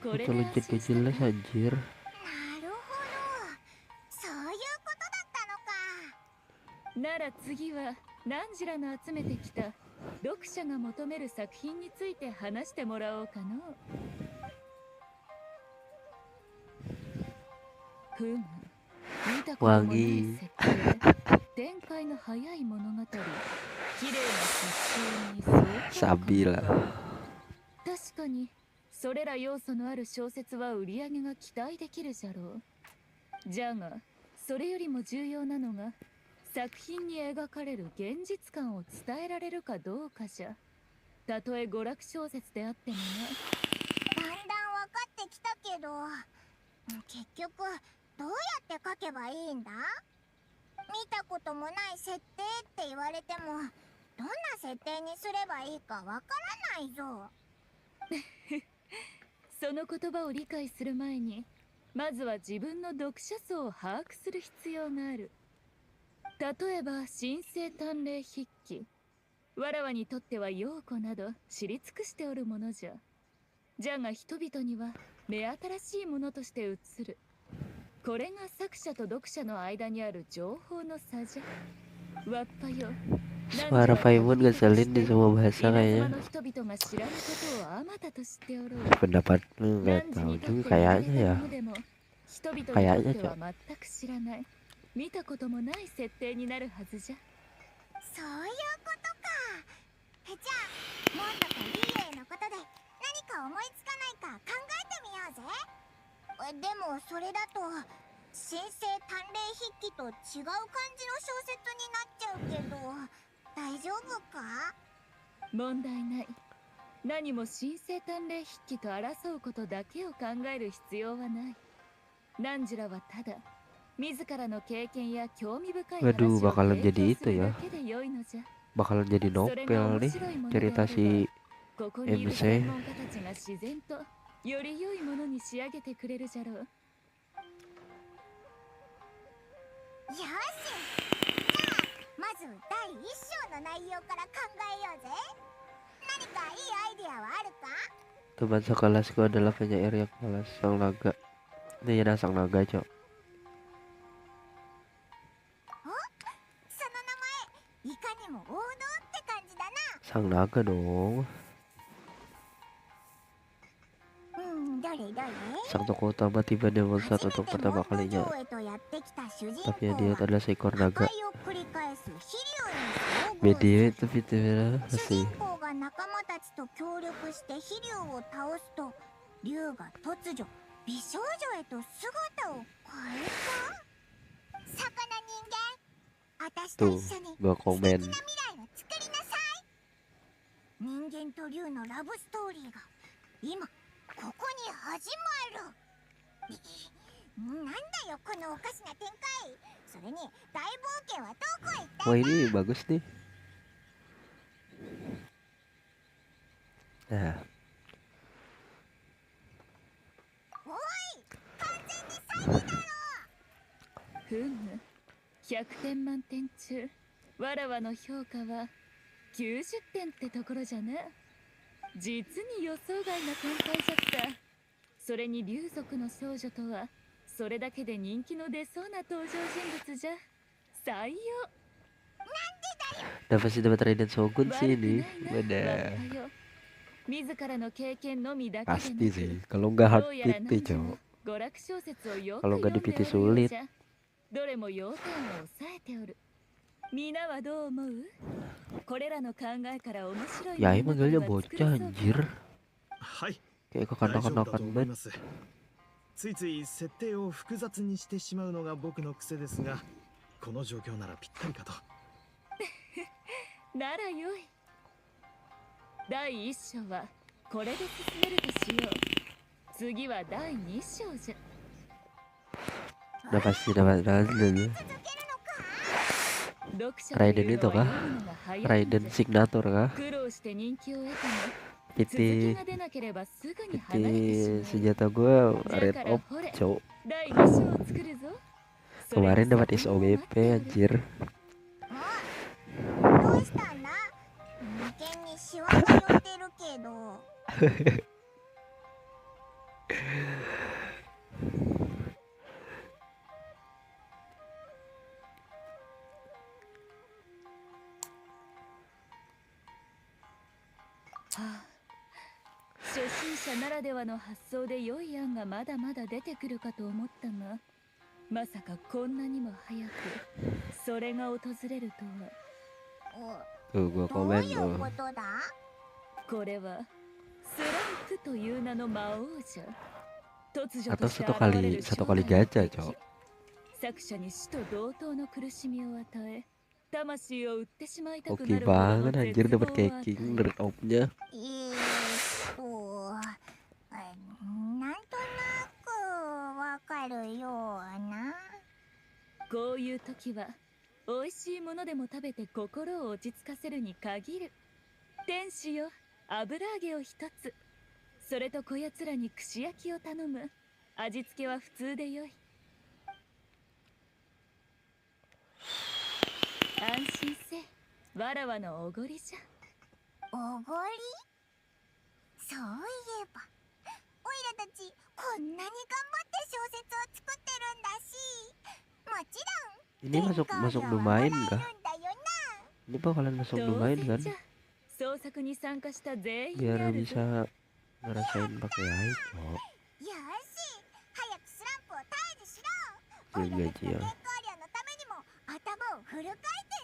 これで Kalau 安 jadi 心した jelas anjir. なるほど。そういうことだったのか。なら次は何時らの集めてきた読者が求める作品について話してもらおうかの。ふむ、見たこともない設定、展開の早い物語、綺麗な筆風に相当 Sabi lah. 確かにそれら要素のある小説は売り上げが期待できるじゃろう。じゃがそれよりも重要なのが作品に描かれる現実感を伝えられるかどうかじゃ。たとえ娯楽小説であってもな。だんだん分かってきたけど、結局どうやって書けばいいんだ？見たこともない設定って言われてもどんな設定にすればいいかわからないぞ。その言葉を理解する前に、まずは自分の読者層を把握する必要がある。例えば神聖鍛錬筆記、わらわにとっては陽子など知り尽くしておるものじゃ。じゃが人々には目新しいものとして映る。これが作者と読者の間にある情報の差じゃ。わっぱよ。Suara Paimon ngeselin di semua bahasa kayaknya. Pendapatmu nggak tahu juga kayaknya ya. Kayaknya cok. 見たこともない設定になるはずじゃ。そういうことか。じゃあモンドとリーエのことで何か思いつかないか考えてみようぜ。でもそれだと神聖鍛錬筆記と違う感じの小説になっちゃうけど大丈夫か？問題ない。何も神聖鍛錬筆記と争うことだけを考える必要はない。ナンジュラはただ自らの経験や興味深い話 Waduh, を bakalan 提 jadi 供す itu る ya. だけで良いのじゃ。 Bakalan jadi novel nih cerita si ここにいる専 MC. 門家たちが自然とより良いものに仕上げてくれるじゃろう。よし、じゃあまず第一章の内容から考えようぜ。何かいいアイデアはあるか？ Teman sekelasku adalah penyair yang malas sang naga. Ini ya sang naga cok. その名前いかにも王道って感じだな。 Sang naga dong. どれどれ？ Sang tokoh utama tiba di monster untuk pertama kalinya. Tapi yang dia adalah seekor naga. Media itu fiturnya masih. 仲間たちと協力して飛竜を倒すと竜が突如美少女へと姿を変えた。魚人間、私と一緒に素敵な未来を作りなさい。人間と竜のラブストーリーが今ここに始まる。なんだよこのおかしな展開。それに大冒険はどこへ行ったんだ。 Wah ini bagus nih. Nah. おい、完全に最後だろ。ふむ、100点満点中わらわの評価は90点ってところじゃな。実に予想外な展開じゃった。それに竜族の少女とはそれだけで人気の出そうな登場人物じゃ。採用。 Dapat sih dapat Raiden Shogun sih ini. Beda. Pasti sih. Kalau nggak hard PT cowok. Kalau nggak di PT sulit. Ya emang manggilnya bocah anjir. Kayak kekanak-kanakan banget. ついつい設定を複雑にしてしまうのが僕の癖ですが、この状況ならぴったりかと。ならよい。第一章はこれで進めるとしよう。次は第二章じゃ。 Udah pasti dapat Raiden. Raiden itu kah? Raiden signatur kah? PT senjata gue red op cowok. Kemarin dapat SOBP anjir. どうしたんだ？眉間にシワが寄ってるけど。初心者ならではの発想で良い案がまだまだ出てくるかと思ったが、まさかこんなにも早くそれが訪れるとは。 Tuh gua komen tuh. これはスランプという名の魔王じゃ。突如 Atau として satu 現れる kali gacha cowok. 作者に死と同等の苦しみを与え、魂を売ってしまいたく Oke なるほどの banget 絶 anjir 望を dapat 与え caking red op-nya. なんとなくわかるような。こういう時は美味しいものでも食べて心を落ち着かせるに限る。天使よ、油揚げを一つ。それとこやつらに串焼きを頼む。味付けは普通でよい。安心せ。わらわのおごりじゃ。おごり？そういえば、オイラたちこんなに頑張って小説を作ってるんだし、もちろん Ini masuk domain kah? Ini bakalan masuk domain kan? 創作に参加した全員で Biar あるぞ。 bisa ngerasain pakai Hyge, Cok. よし、早くスランプを退治しろ。オイ Juga ラたちの Cio. 原稿料のためにも頭をフル回転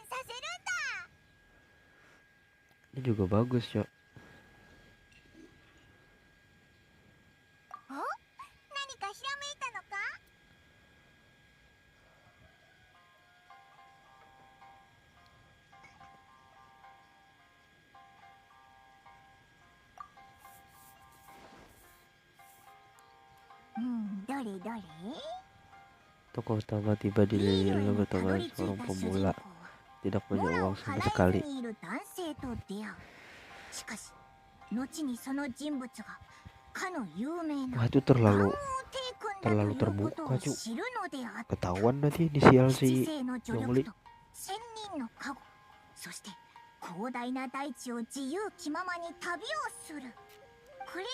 させるんだ。 Ini juga bagus, Cok. お？何かひらめいたのか？どれどれ？ Tokoh utama tiba di dalam tengah seorang pemula. Tidak punya uang sama sekali. にいる男性と出会う。しかし、後にその人物がかの有名な Wah, itu terlalu terbuka, Cuk. Ketahuan nanti inisial si 知性の助 Yongli. 力と千人の加護、そして広大な大地を自由気ままに旅をする。これが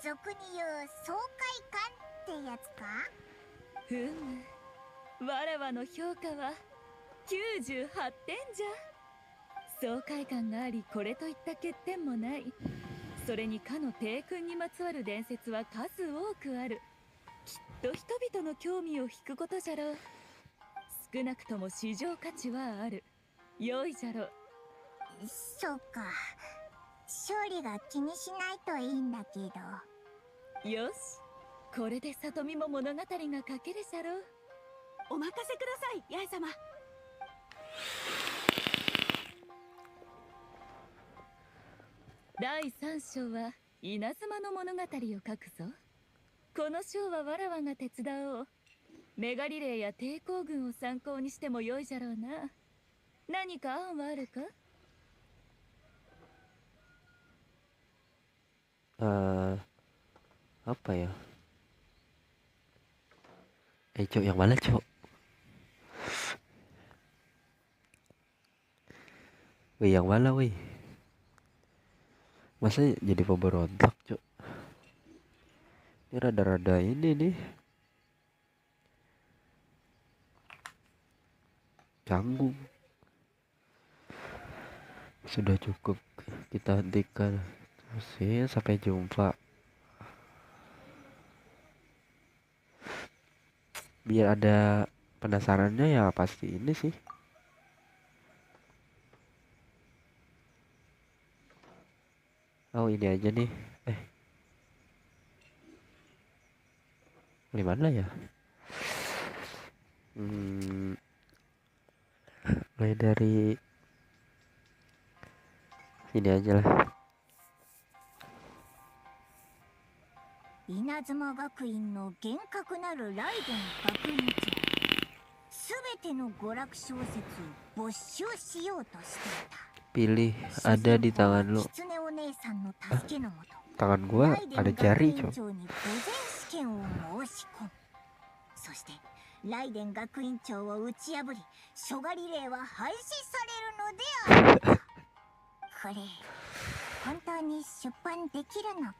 俗に言う爽快感ってやつか？ふむ、わらわの評価は98点じゃ。爽快感があり、これといった欠点もない。それにかの帝君にまつわる伝説は数多くある。きっと人々の興味を引くことじゃろう。少なくとも市場価値はある。良いじゃろう。そうか、勝利が気にしないといいんだけど。よし、これで里見も物語が書けるじゃろう。お任せください、八重様。第3章は稲妻の物語を書くぞ。この章はわらわが手伝おう。メガリレーや抵抗軍を参考にしてもよいじゃろうな。何か案はあるか？ Apa ya? Cok, yang mana, Cok? Wih, yang mana, wih? Masa jadi pemberontak, Cok? Ini rada-rada ini nih. Canggung. Sudah cukup, kita hentikan. Terus sampai jumpa. Biar ada penasarannya ya pasti ini sih. Oh, ini aja nih. Di mana ya? Mulai dari sini aja lah. 稲妻学院の厳格なるライデン学院長、すべての娯楽小説を没収しようとしていた。 Pilih ada di tangan lo. 狐お姉さんの助けのもと、 Tangan gua ada jari, ライデン学院 Cok. 長に御前試験を申し込む。そしてライデン学院長を打ち破り、諸ガリレーは廃止されるのである。これ本当に出版できるのか？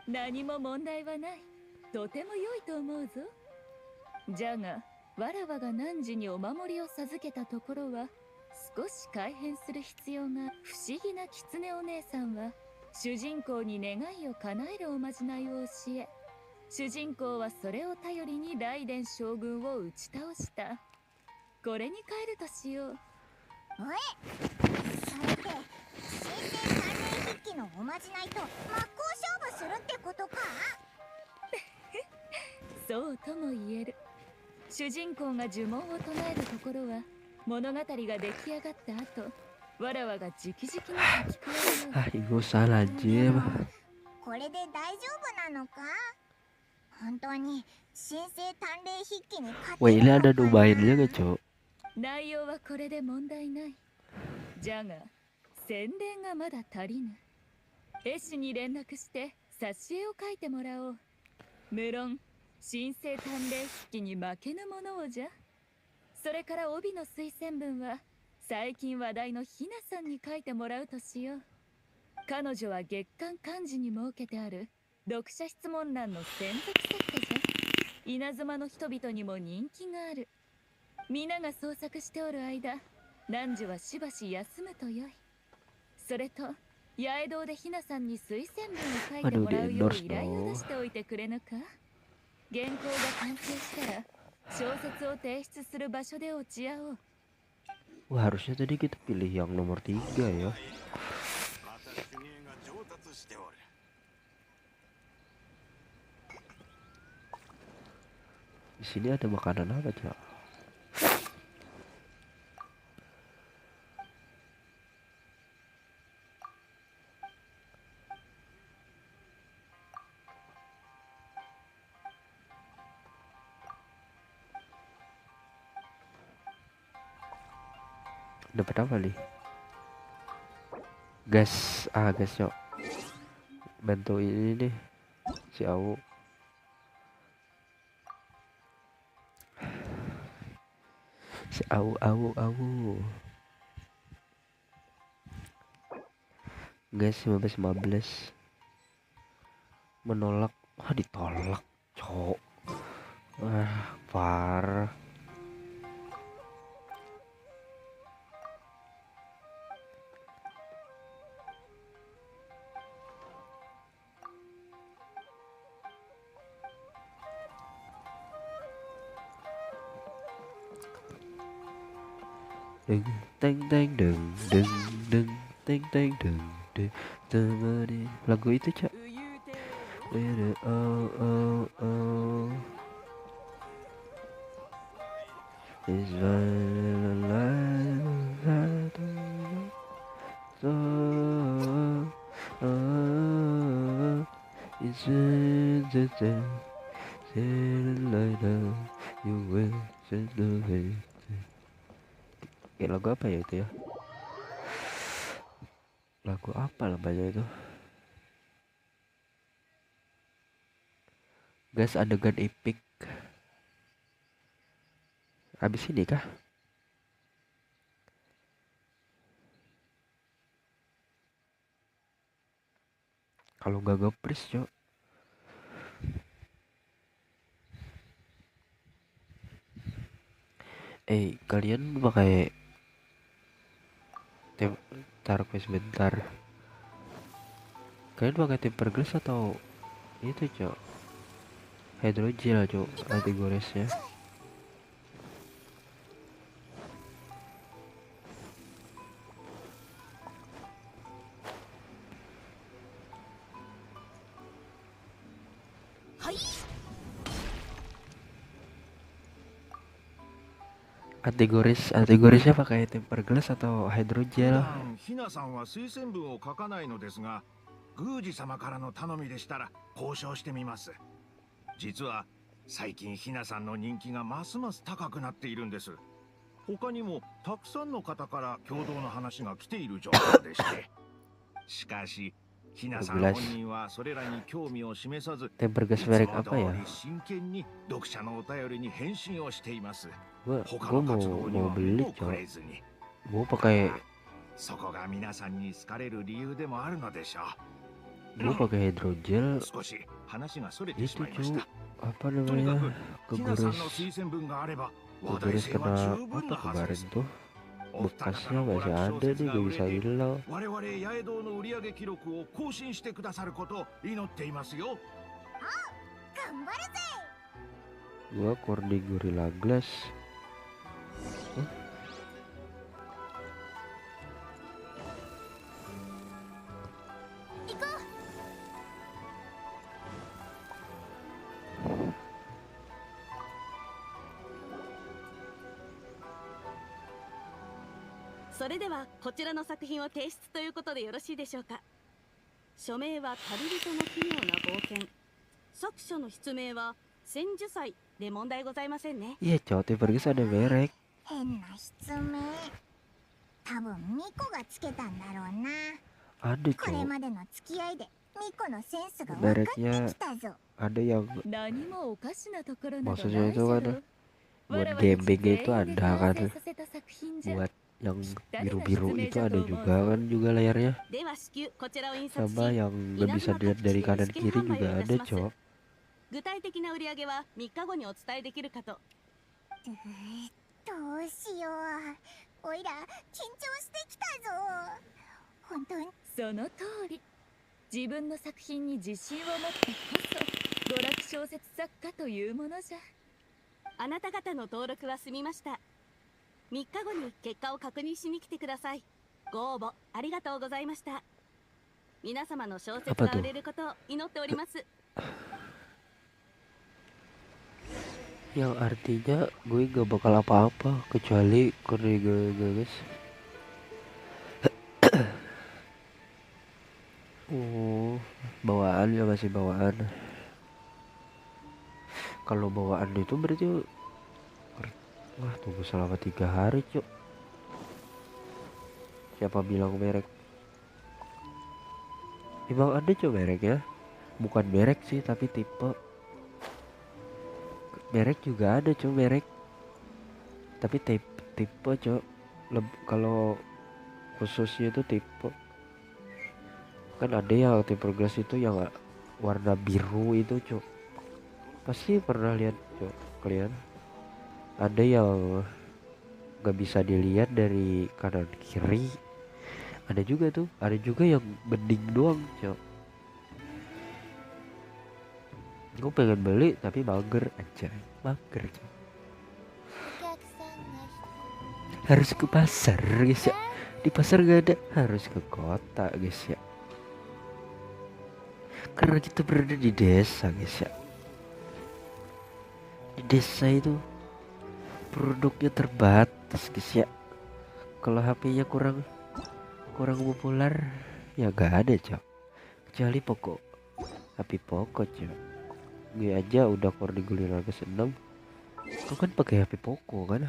何も問題はない。とても良いと思うぞ。じゃが、わらわが汝にお守りを授けたところは少し改変する必要が。不思議な狐お姉さんは主人公に願いを叶えるおまじないを教え、主人公はそれを頼りにライデン将軍を打ち倒した。これに変えるとしよう。おい、それって神聖関連筆記のおまじないと真っ向勝負するってことか？そうとも言える。主人公が呪文を唱えるところは物語が出来上がった後、わらわが直々に書き加えよう。Gue salah aja. これで大丈夫なのか？本当に神聖探霊筆記に勝て Wah, る ini の ada かな？ domainnya nggak, Cok? 内容はこれで問題ない。じゃが宣伝がまだ足りぬ。絵師に連絡して挿絵を描いてもらおう。無論神聖探麗筆記に負けぬものをじゃ。それから帯の推薦文は最近話題のひなさんに書いてもらうとしよう。彼女は月刊漢字に設けてある読者質問欄の専属作家じゃ。稲妻の人々にも人気がある。皆が創作しておる間、汝はしばし休むとよい。それと八重堂でひなさんに推薦文を書いてもらうよう依頼を出しておいてくれぬか。原稿が完成したら小説を提出する場所で落ち合おう。Wah, harusnya tadi kita pilih yang nomor 3 ya. Di sini ada makanan apa, Cak? Dapat apa nih? Gas, gas Cok. Bantu ini nih si Awu. Si Awu. Gas 15. Menolak. Ditolak, Cok. Parah. Deng. Lagu itu, Cak. Lagu apa ya itu ya? Lagu apa namanya itu? Guys, adegan epic. Habis ini kah? Kalau nggak gepres, Cok. Kalian pakai taruh sebentar. Kalian pakai temper glass atau itu, Cok? Hydrogel, Cok, anti goresnya. Anti goresnya pakai temper glass atau hydrogel? ひなさんは推薦文を書かないのですが、宮司様からの頼みでしたら交渉してみます。実は最近ひなさんの人気がますます高くなっているんです。他にもたくさんの方から共同の話が来ている状況でして。しかしひなさん本人はそれらに興味を示さず、temper glass merek apa ya? 真剣に読者のお便りに返信をしています。 Gua mau beli, Cok. Gua pakai そこが皆さんに好かれる理由でもあるのでしょう。 Gua pakai hydrogel. 少し話がそれてしまいまし Itu, た。 Cok. Apa namanya? ひなさんの推薦文があれば話題 Kegores 性は kena 十分な apa はずで kemarin す。 tuh? Bekasnya masih ada nih, gak bisa hilang. 我々八重堂の売上記録を更新してくださることを祈っていますよ。頑張るぜ。 Gua Corning Gorilla Glass. Iko. それではこちらの作品を提出ということでよろしいでしょうか。署名は旅人の奇妙な冒険。作者の筆名は千住祭で問題ございませんね。Iya, Cok, temper glass ada merek. 変な筆名。多分ミコがつけたんだろうな。 Ada これ cok までの付き合いでミコのセンスが分かってき mereknya たぞ。 ada yang 何もおかしなところなど maksudnya ないじ itu ゃ kan ろ。 buat 我々 gambling 全 itu 員で ada 完 kan 成させた作品じゃ。 buat yang Dari biru-biru ngasih itu meja ada tuh, juga Bos. kan juga layarnya では至急こちらを印刷し sama yang nggak 稲 bisa 妻 dilihat 各 dari 地で kanan 試験 kiri 販売 juga をいた ada します cok 具体的な売り上げは3日後にお伝えできるかと。どうしよう。おいら緊張してきたぞ。本当に。その通り。自分の作品に自信を持ってこそ娯楽小説作家というものじゃ。あなた方の登録は済みました。3日後に結果を確認しに来てください。ご応募ありがとうございました。皆様の小説が売れることを祈っております。 yang artinya gue gak bakal apa-apa kecuali korega guys. Oh, bawaan ya masih bawaan. Kalau bawaan itu berarti wah tunggu selama 3 hari cuk. Siapa bilang merek? Emang ada cuk merek ya? Bukan merek sih tapi tipe. Merek juga ada cuk merek. Tapi tipe cuk. Kalau khususnya itu tipe. Kan ada yang tipe glass itu yang warna biru itu cuk. Pasti pernah lihat cuk kalian. Ada yang gak bisa dilihat dari kanan kiri. Ada juga tuh, ada juga yang bening doang cuk. Gue pengen beli tapi mager aja, mager cuk. Harus ke pasar guys ya. Di pasar gak ada, harus ke kota guys ya. Karena kita berada di desa guys ya. Di desa itu produknya terbatas guys ya. Kalau HP-nya kurang populer ya gak ada cok. Kecuali pokok HP pokok cok. Gue aja udah core di Raga 6. Kau kan pakai HP Poco kan?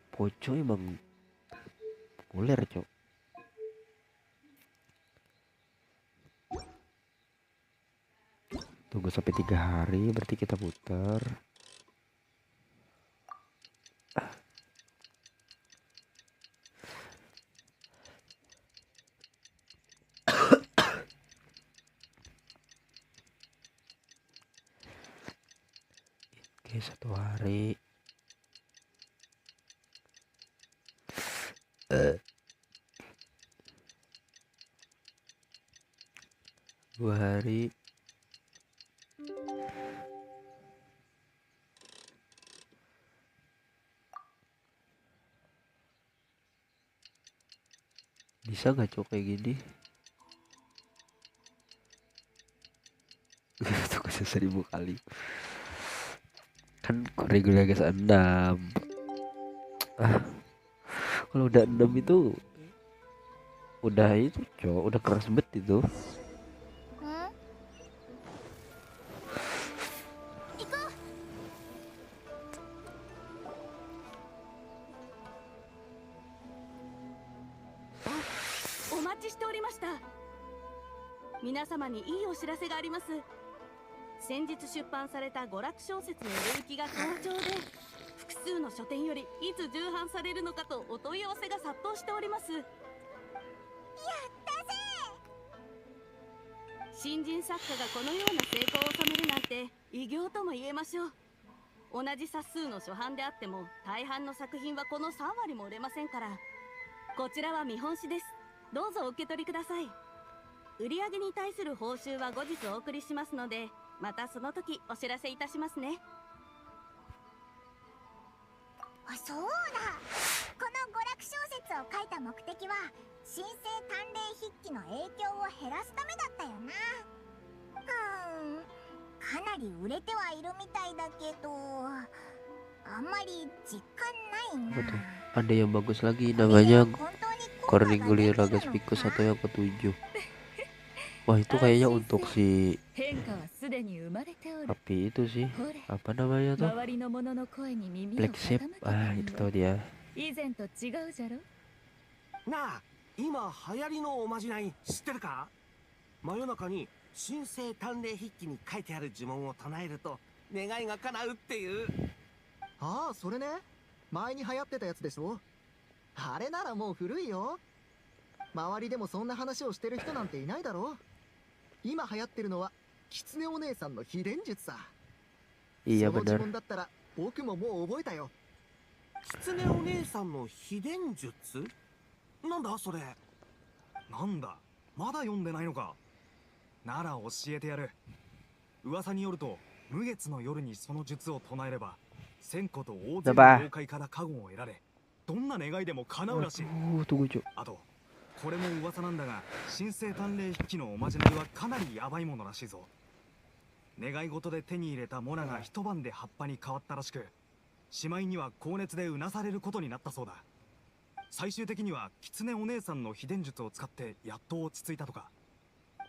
Poco emang populer cok. Tunggu sampai 3 hari berarti kita putar. Oke 1 hari. 2 hari. Bisa nggak cok kayak gini? Tunggu 1000 kali. Kan reguler guys 6. Kalau udah 6 itu udah itu cok, udah keras banget itu.お待ちしておりました。皆様にいいお知らせがあります。先日出版された娯楽小説の売れ行きが好調で、複数の書店よりいつ重版されるのかとお問い合わせが殺到しております。やったぜ！新人作家がこのような成功を収めるなんて偉業とも言えましょう。同じ冊数の初版であっても大半の作品はこの3割も売れませんから。こちらは見本紙です。どうぞお受け取りください。売上に対する報酬は後日お送りしますので、またその時お知らせいたしますね。あ、そうだ。この娯楽小説を書いた目的は神聖鍛錬筆記の影響を減らすためだったよな。かなり売れてはいるみたいだけど、あんまり実感ないな。 Ada yang bagus lagi namanya Cornigulir Raga Spicus atau yang ke-7. Wah itu kayaknya untuk si 変化はすでに生まれておる。 api itu sih. ほれ、 Apa namanya tuh? 周りの者の声に耳を Black 傾 Sheep. けた Ah り itu よ tahu dia. 以前と違うじゃろ。なあ、今流行りのおまじない知ってるか？真夜中に神聖鍛錬筆記に書いてある呪文を唱えると願いが叶うっていう。ああ、それね。前に流行ってたやつでしょ。あれならもう古いよ。周りでもそんな話をしてる人なんていないだろ。今流行ってるのは狐お姉さんの秘伝術さ。 Iya その呪 benar. 文だったら僕ももう覚えたよ。狐お姉さんの秘伝術？なんだそれ。なんだ、まだ読んでないのか。なら教えてやる。噂によると、無月の夜にその術を唱えれば、千個と大勢の妖怪から加護を得られ、どんな願いでも叶うらしい。 Tunggu cok. あと、これも噂なんだが、神聖鍛錬筆記のおまじないはかなりヤバいものらしいぞ。願い事で手に入れたモナが一晩で葉っぱに変わったらしく、しまいには高熱でうなされることになったそうだ。最終的には狐お姉さんの秘伝術を使ってやっと落ち着いたとか。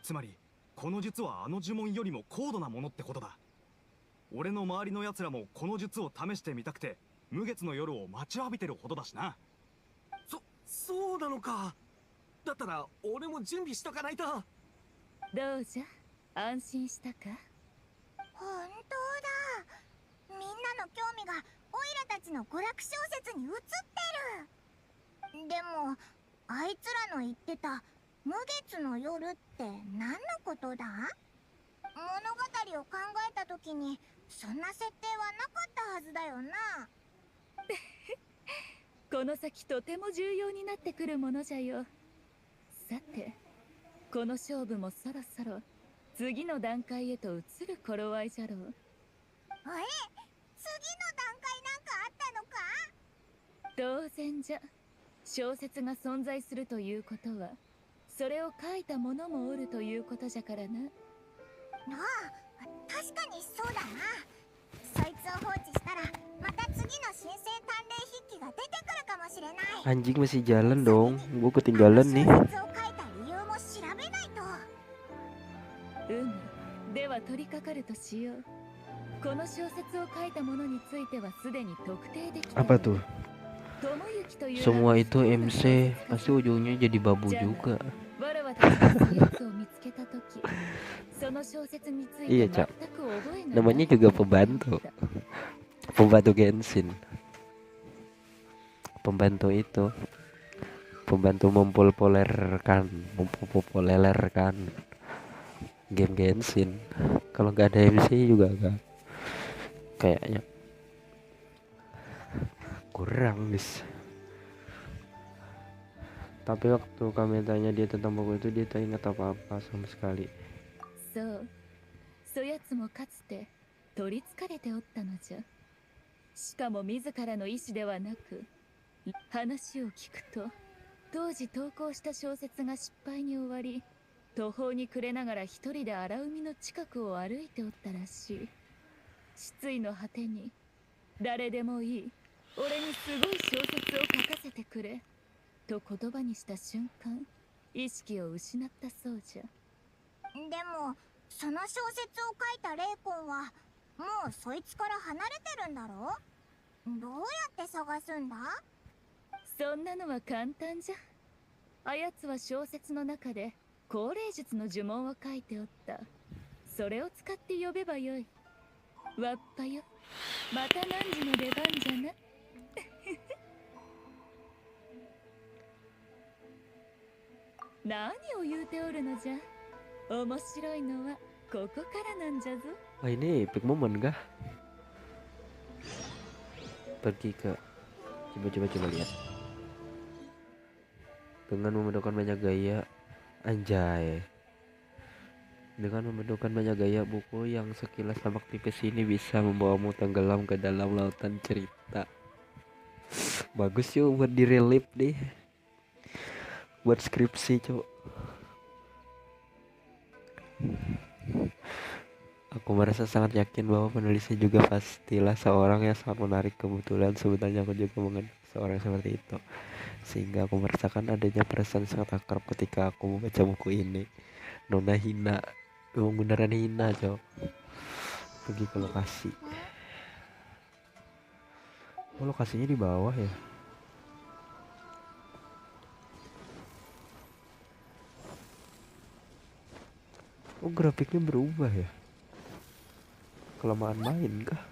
つまりこの術はあの呪文よりも高度なものってことだ。俺の周りのやつらもこの術を試してみたくて無月の夜を待ちわびてるほどだしな。そうなのか。だったら俺も準備しとかないと。どうじゃ、安心したか。本当だ。みんなの興味がオイラたちの娯楽小説に移ってる。でもあいつらの言ってた無月の夜って何のことだ？物語を考えた時にそんな設定はなかったはずだよな。この先とても重要になってくるものじゃよ。さて、この勝負もそろそろ次の段階へと移る頃合いじゃろう。次の段階なんかあったのか？当然じゃ。小説が存在するということは、それを書いた者もおるということじゃからな。ああ、確かにそうだな。そいつを放置したらまた次の神聖鍛錬筆記が出てくるかもしれない。 Anjing masih jalan dong. Gue ketinggalan nih. 小説を書いた理由も調べないと。では取り掛かるとしよう。この小説を書いた者についてはすでに特定できている。 Apa tuh? Semua itu MC, pasti ujungnya jadi babu juga. Iya cak, namanya juga pembantu, pembantu Genshin, pembantu itu, pembantu mempopulerkan game Genshin. Kalau nggak ada MC juga agak kayaknya kurang guys. Tapi waktu kami tanya dia tentang buku itu, dia tak ingat apa-apa sama sekali. そやつもかつて取りつかれておったのじゃ。しかも自らの意志ではなく、話を聞くと当時投稿した小説が失敗に終わり、途方に暮れながら一人で荒海の近くを歩いておったらしい。失意の果てに、誰でもいい、俺にすごい小説を書かせてくれと言葉にした瞬間、意識を失ったそうじゃ。でもその小説を書いたレイコンはもうそいつから離れてるんだろ？どうやって探すんだ？そんなのは簡単じゃ。あやつは小説の中で高齢術の呪文を書いておった。それを使って呼べばよい。わっぱよ、また何時の出番じゃな。何を言うておるのじゃ。面白いのはここからなんじゃぞ。 Wah ini epic moment kah? Pergi ke coba lihat. Dengan memadukan banyak gaya, anjay. Dengan memadukan banyak gaya, buku yang sekilas tampak tipis ini bisa membawamu tenggelam ke dalam lautan cerita. Bagus yuk buat di relief deh, buat skripsi cok. Aku merasa sangat yakin bahwa penulisnya juga pastilah seorang yang sangat menarik. Kebetulan sebenarnya aku juga mengenal seorang seperti itu, sehingga aku merasakan adanya perasaan sangat akrab ketika aku membaca buku ini. Nona hina, emang beneran hina cok. Pergi ke lokasi. Oh lokasinya di bawah ya. Oh grafiknya berubah ya. Kelamaan main kah?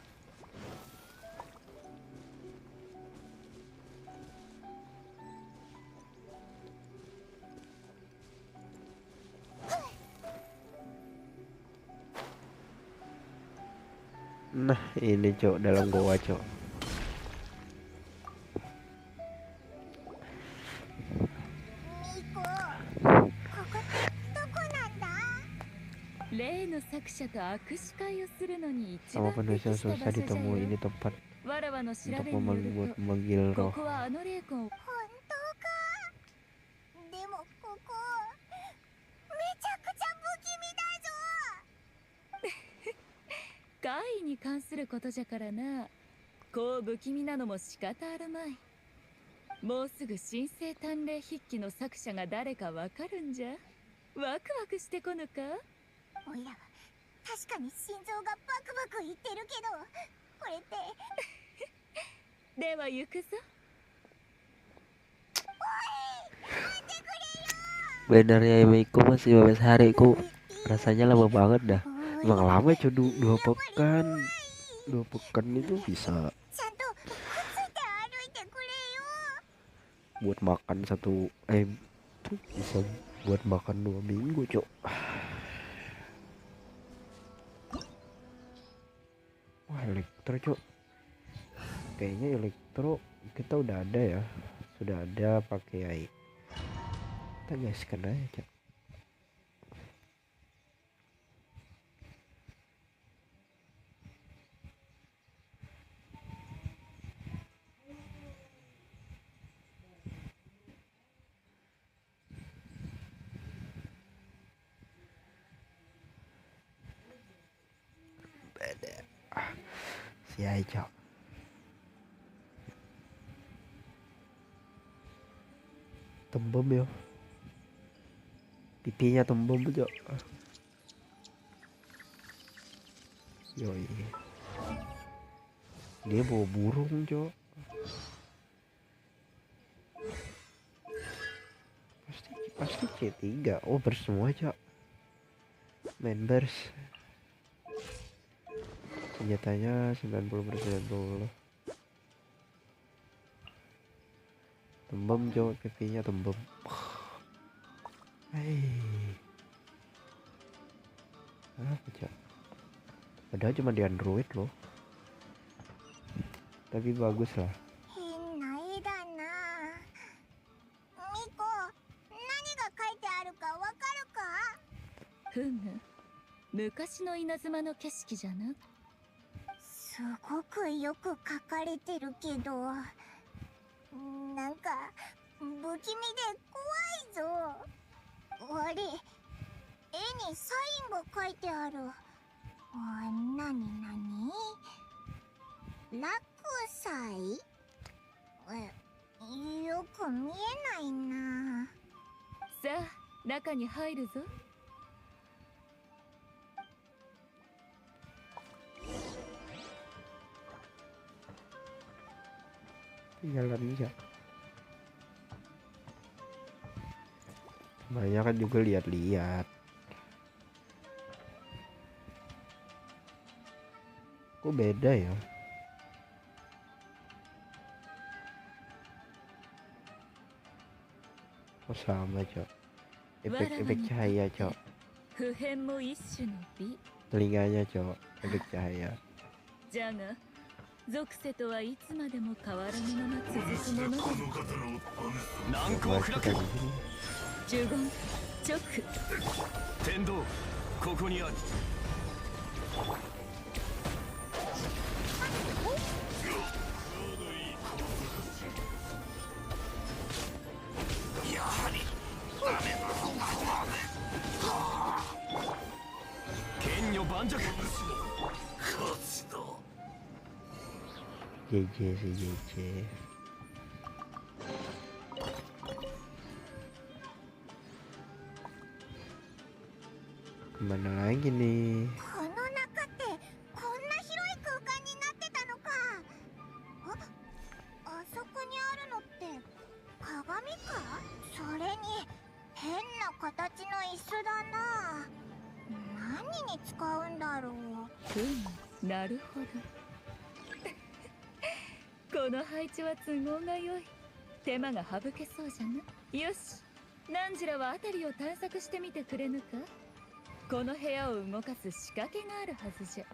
Nah ini cok dalam goa cok. Sama penulisnya susah ditemui, ini tempat untuk memanggil roh. 怪異に関することじゃからな。こう不気味なのも仕方あるまい。もうすぐ神聖探偵筆記の作者が誰かわかるんじゃ。ワクワクしてこぬか。おいら確かに心臓がバクバクいってるけど、これってでは行くぞ。 Bannernya Miko masih 15 hari ku. Rasanya lama banget dah. Emang lama cuy, 2 pekan. 2 pekan itu bisa buat makan satu tuh bisa buat makan 2 minggu cok. Wah elektro cok, kayaknya elektro kita udah ada ya, sudah ada pakai Hyge. Kita gaskan aja cok. Si Hyge cok. Tembem ya, pipinya tembem cok. Yoi, dia bawa burung cok. Pasti C3. Oh bersemua cok, members. Senjatanya 90%. Tembem cok, pipinya tembem. Apa cok? Padahal cuma di Android loh, tapi bagus lah. 変な絵だな。ミコ、何が書いてあるかわかるか？ふむ、昔の稲妻の景色じゃな。すごくよく書かれてるけど、なんか不気味で怖いぞ。あれ、絵にサインが書いてある。なになに？落斎？よく見えないな。さあ、中に入るぞ。 Jalan aja. Banyak kan juga lihat-lihat. Kok beda ya? Oh sama cok. Efek cahaya cok. Telinganya cok. Efek cahaya. 属性とはいつまでも変わらぬまま続くものだ。難攻不落。呪言直。天道ここにある。やはりダメだ。剣女盤石。活動。 JJ si JJ. Mana lagi nih? この中ってこんな広い空間になってたのか。あそこにあるのって鏡か。それに変な形の椅子だな。何に使うんだろう。なるほど。この配置は都合が良い。手間が省けそうじゃな。よし、ナンジラは辺りを探索してみてくれぬか。この部屋を動かす仕掛けがあるはずじゃ。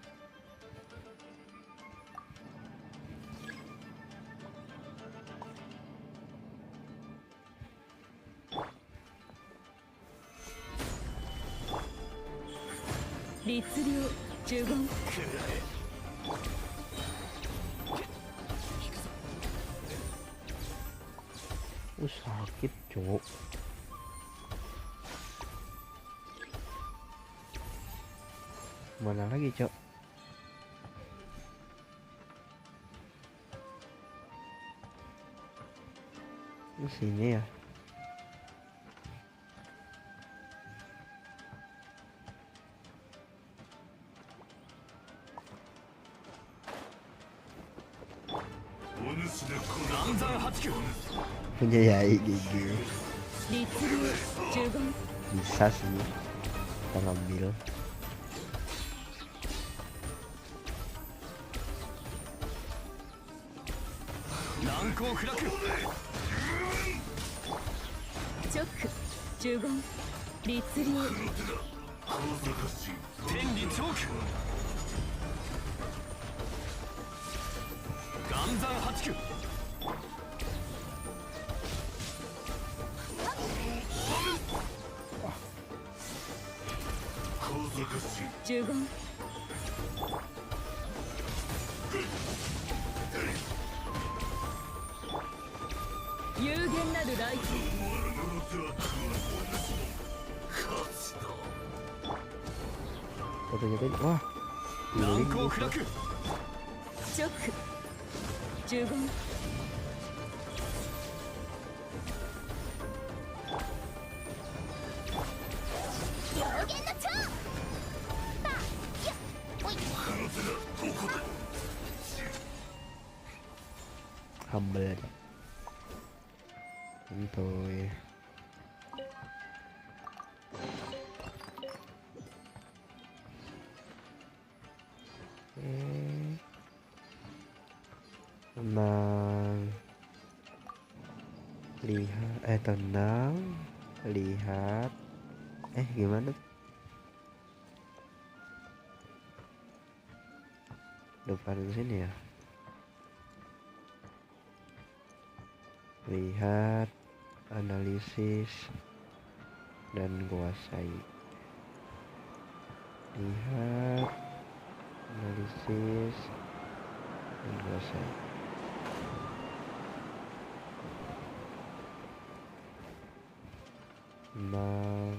律令呪言。 Sakit cowok. Mana lagi cok? Di sini ya. Punya yai gigi. Bisa sih kita ngambil. Fotonya tadi, wah, healing gitu. Humble aja. Santuy. Tenang, lihat, tenang, lihat, gimana? Depan sini ya. Lihat, analisis, dan kuasai. Lihat, analisis, dan kuasai. Tenang.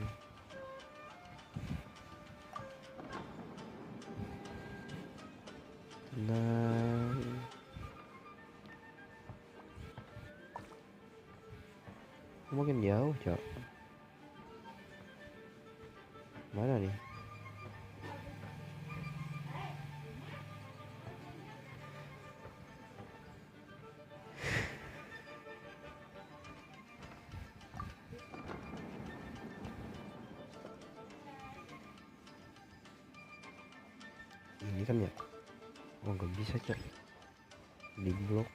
Tenang. Makin jauh, Cok. Mana nih? Ini kan ya? Oh, nggak bisa, Cok. Di blok.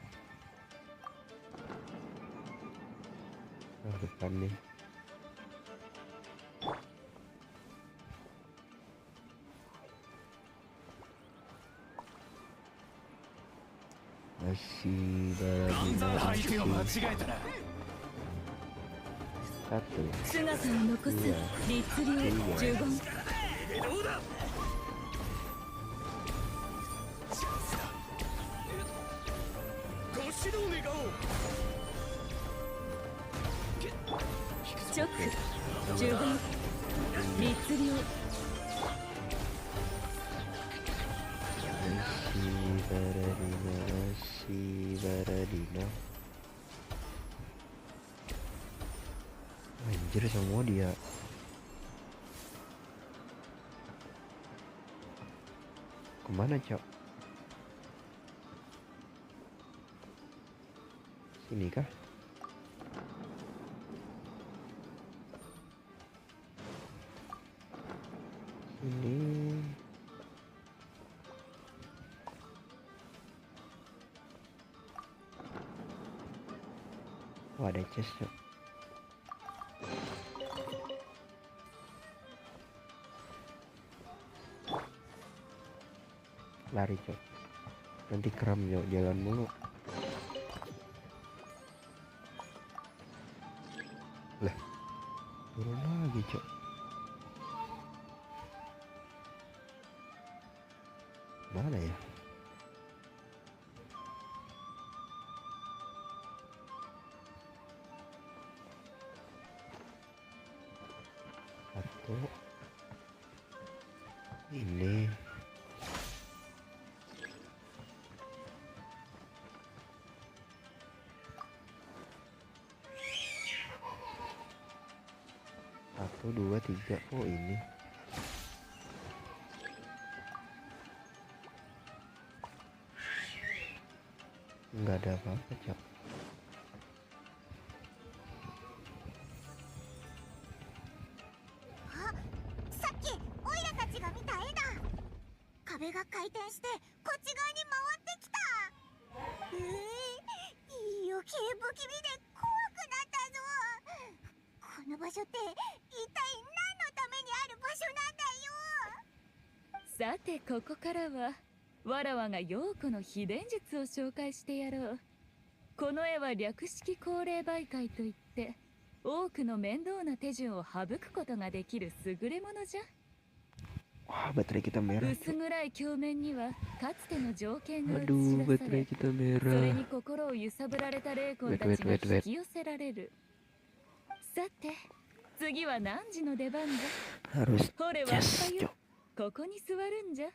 Depan nih. Masih satu. Anjir, semua dia. Kemana, Cok? Sini kah? Ini. Oh, ada chest, Cok. Lari, Cok. Nanti kram, Cok, jalan mulu. Lah, turun lagi, Cok. Mana ya? Satu. Ini. Satu, dua, tiga. Oh, ini. Nggak ada apa-apa, Cok. Ah, さっきオイラたちが見た絵だ。壁が回転してこっち側に回ってきた。余計不気味で怖くなったぞ。この場所って一体何のためにある場所なんだよ。さてここからはわらわが陽子の秘伝術を紹介してやろう。この絵は略式高齢媒介といって多くの面倒な手順を省くことができる優れものじゃ。 Wah, baterai kita merah. 薄暗い鏡面にはかつての条件が映し Aduh, 出さ baterai れ、 kita それ merah. に心を揺さぶられた霊魂たちが引き寄せられる。さて、次は何時の出番だ。 Harus ほれは jas, よ Cok. ここに座るんじゃ。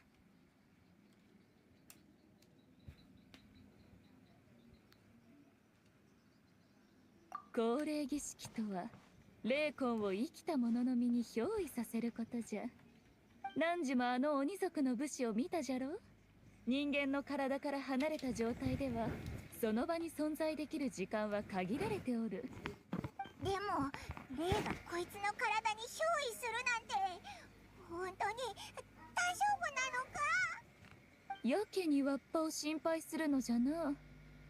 高齢儀式とは霊魂を生きた者の身に憑依させることじゃ。何時もあの鬼族の武士を見たじゃろう。人間の体から離れた状態ではその場に存在できる時間は限られておる。でも霊がこいつの体に憑依するなんて本当に大丈夫なのか。やけにわっぱを心配するのじゃな。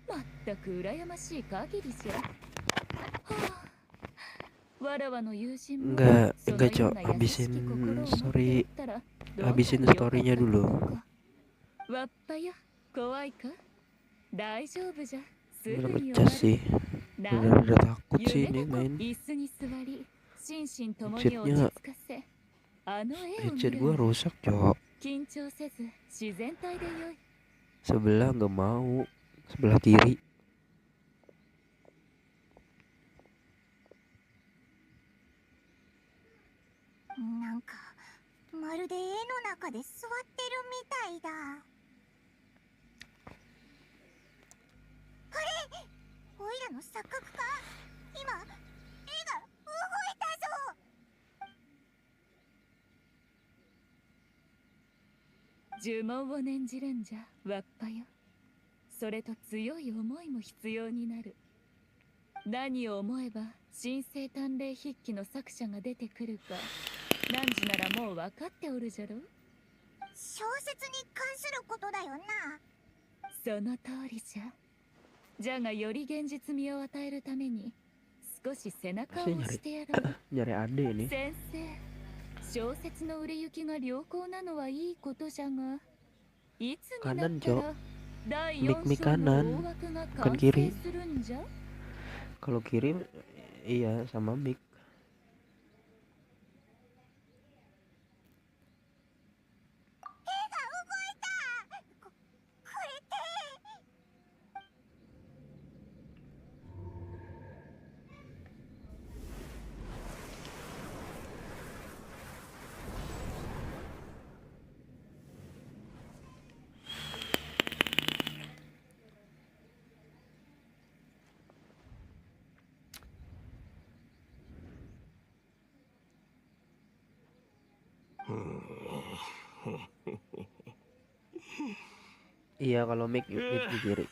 まったく羨ましい限りじゃ。わらわの友人も Enggak, その Cok. ような優しき心を持っていったらどんなに Habisin 良かった story-nya だろ dulu. うか。わっぱよ、怖いか。大丈夫じゃ。すぐ Bener に終 pecah わ sih. る。な Bener-bener takut sih 夢 ini だと main. 椅子に座り、心身ともに Headsetnya 落ち着かせ、あの絵を見 headset る gua んだ。 rusak, Cok. 緊張せず自然体でよい。 Sebelah nggak mau. Sebelah kiri. なんかまるで絵の中で座ってるみたいだ。あれ、オイラの錯覚か。今絵が動いたぞ。呪文を念じるんじゃ、わっぱよ。それと強い思いも必要になる。何を思えば神聖探霊筆記の作者が出てくるか、何時ならもう分かっておるじゃろ。小説に関することだよな。その通りじゃ。じゃがより現実味を与えるために少し背中を Pasti 押してやろう。 nyari ade nih. 先生、小説の売れ行きが良好なのはいいことじゃが、いつにな Kanan, ったら Cok. 第 Mik 4 mik 章の kanan, 大枠が bukan 完 kiri. 成するんじゃ。 Kalau kiri iya sama mic. これって Iya kalau mic di kiri.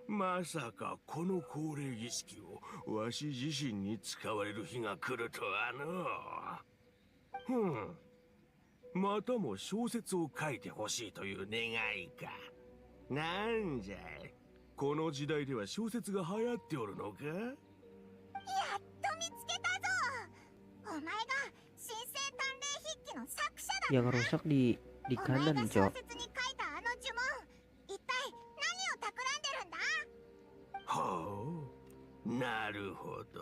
まさかこの恒例儀式をわし自身に使われる日が来るとはの。またも小説を書いてほしいという願いか。なんじゃい、この時代では小説が流行っておるのか。やっと見つけたぞ。お前が神聖探偵筆記の作者だな。 Yang rusak di お前 kanan, が Cok. 小説に書いたあの呪文、一体何を企んでるんだ。ほう、なるほど。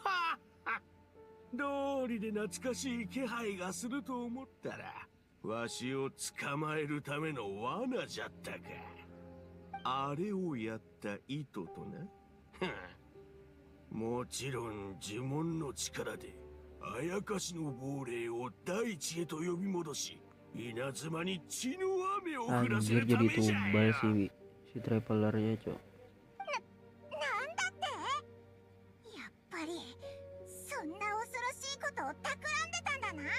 はっ道理で懐かしい気配がすると思ったら、わしを捕まえるための罠じゃったか。あれをやった意図とな。もちろん呪文の力であやかしの亡霊を大地へと呼び戻し、稲妻に血の雨を降らせ Anjir るた jadi めじゃ tumbal よ。 si travelernya, Cok. なんだってやっぱりそんな恐ろしいことを企んでたんだな。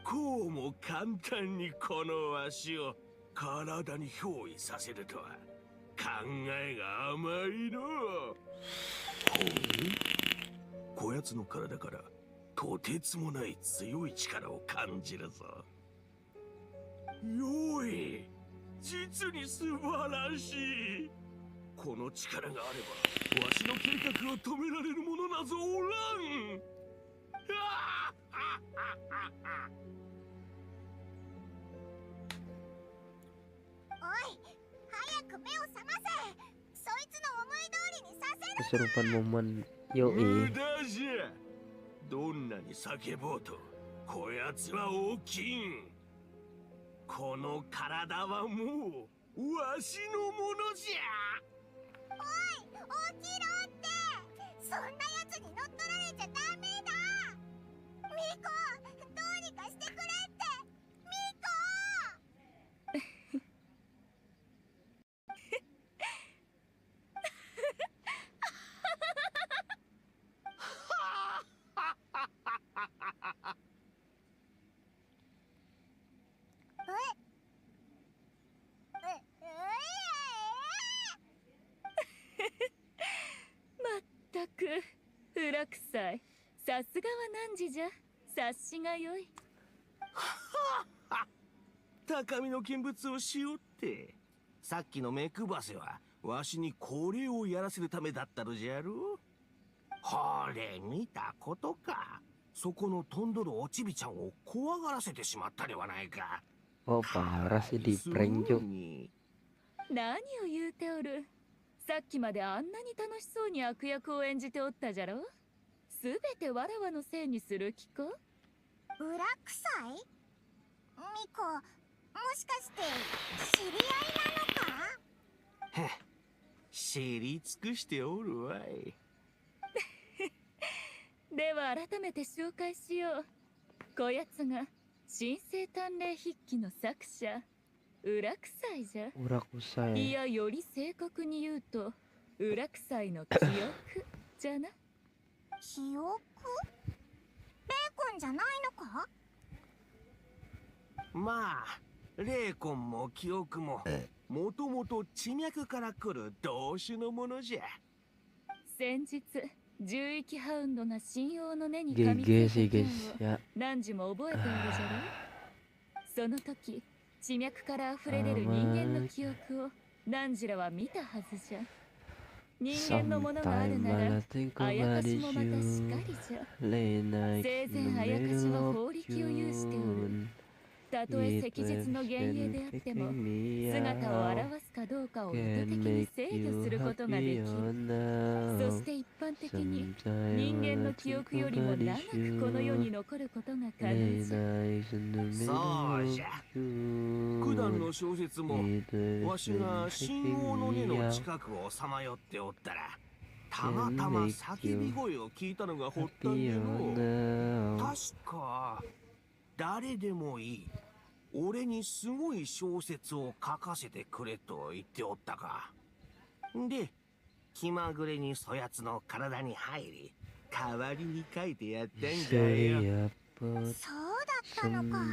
こうも簡単にこのわしを体に憑依させるとは考えが甘いの。こやつの体からとてつもない強い力を感じるぞ。よい、実に素晴らしい。この力があればわしの計画を止められる者なぞおらん。おい、早く目を覚ませ。そいつの思い通りにさせる。 Keserupan momen 無 yoi. 駄じゃ。どんなに叫ぼうとこやつは大きいん。この体はもうわしのものじゃ。おい、起きろって。そんなやつに乗っ取られちゃダメだ。ミコ、どうにかしてくれって。ミコ。まったく裏臭い。さすがは汝じゃ。察しがよい。高みの見物をしようって。さっきの目配せはわしにこれをやらせるためだったのじゃろ。ほれ見たことか。そこの飛んどるおちびちゃんを怖がらせてしまったではないか。 Oh parah sih di prank, Cok. 何を言うておる。さっきまであんなに楽しそうに悪役を演じておったじゃろ。すべてわらわのせいにする気か。裏臭い？ミコ、もしかして知り合いなのか？へっ、知り尽くしておるわい。では改めて紹介しよう。こやつが神聖探偵筆記の作者、裏臭いじゃ。 Urakusai. いや、より正確に言うと裏臭いの記憶じゃな。記憶？ベーコンじゃないのか？まあ、霊魂も記憶ももともと地脈から来る同種のものじゃ。先日獣域ハウンドが神王の根に噛みつ GG い sih た件 guys を ya. 何時も覚えているじゃろ。その時地脈から溢れ出る人間の記憶を何時らは見たはずじゃ。人間のものがあるならあやかしもまたしかりじゃ。生前あやかしは法力を有しておる。たとえ昔日の幻影であっても姿を現すかどうかを意図的に制御することができる。そして一般的に人間の記憶よりも長くこの世に残ることが可能じゃ。そうじゃ。九段の小説もわしが神王の根の近くをさまよっておったらたまたま叫び声を聞いたのが発端での。確か誰でもいい、俺にすごい小説を書かせてくれと言っておったか。で気まぐれにそやつの体に入り代わりに書いてやったんだよ。そうだったのか。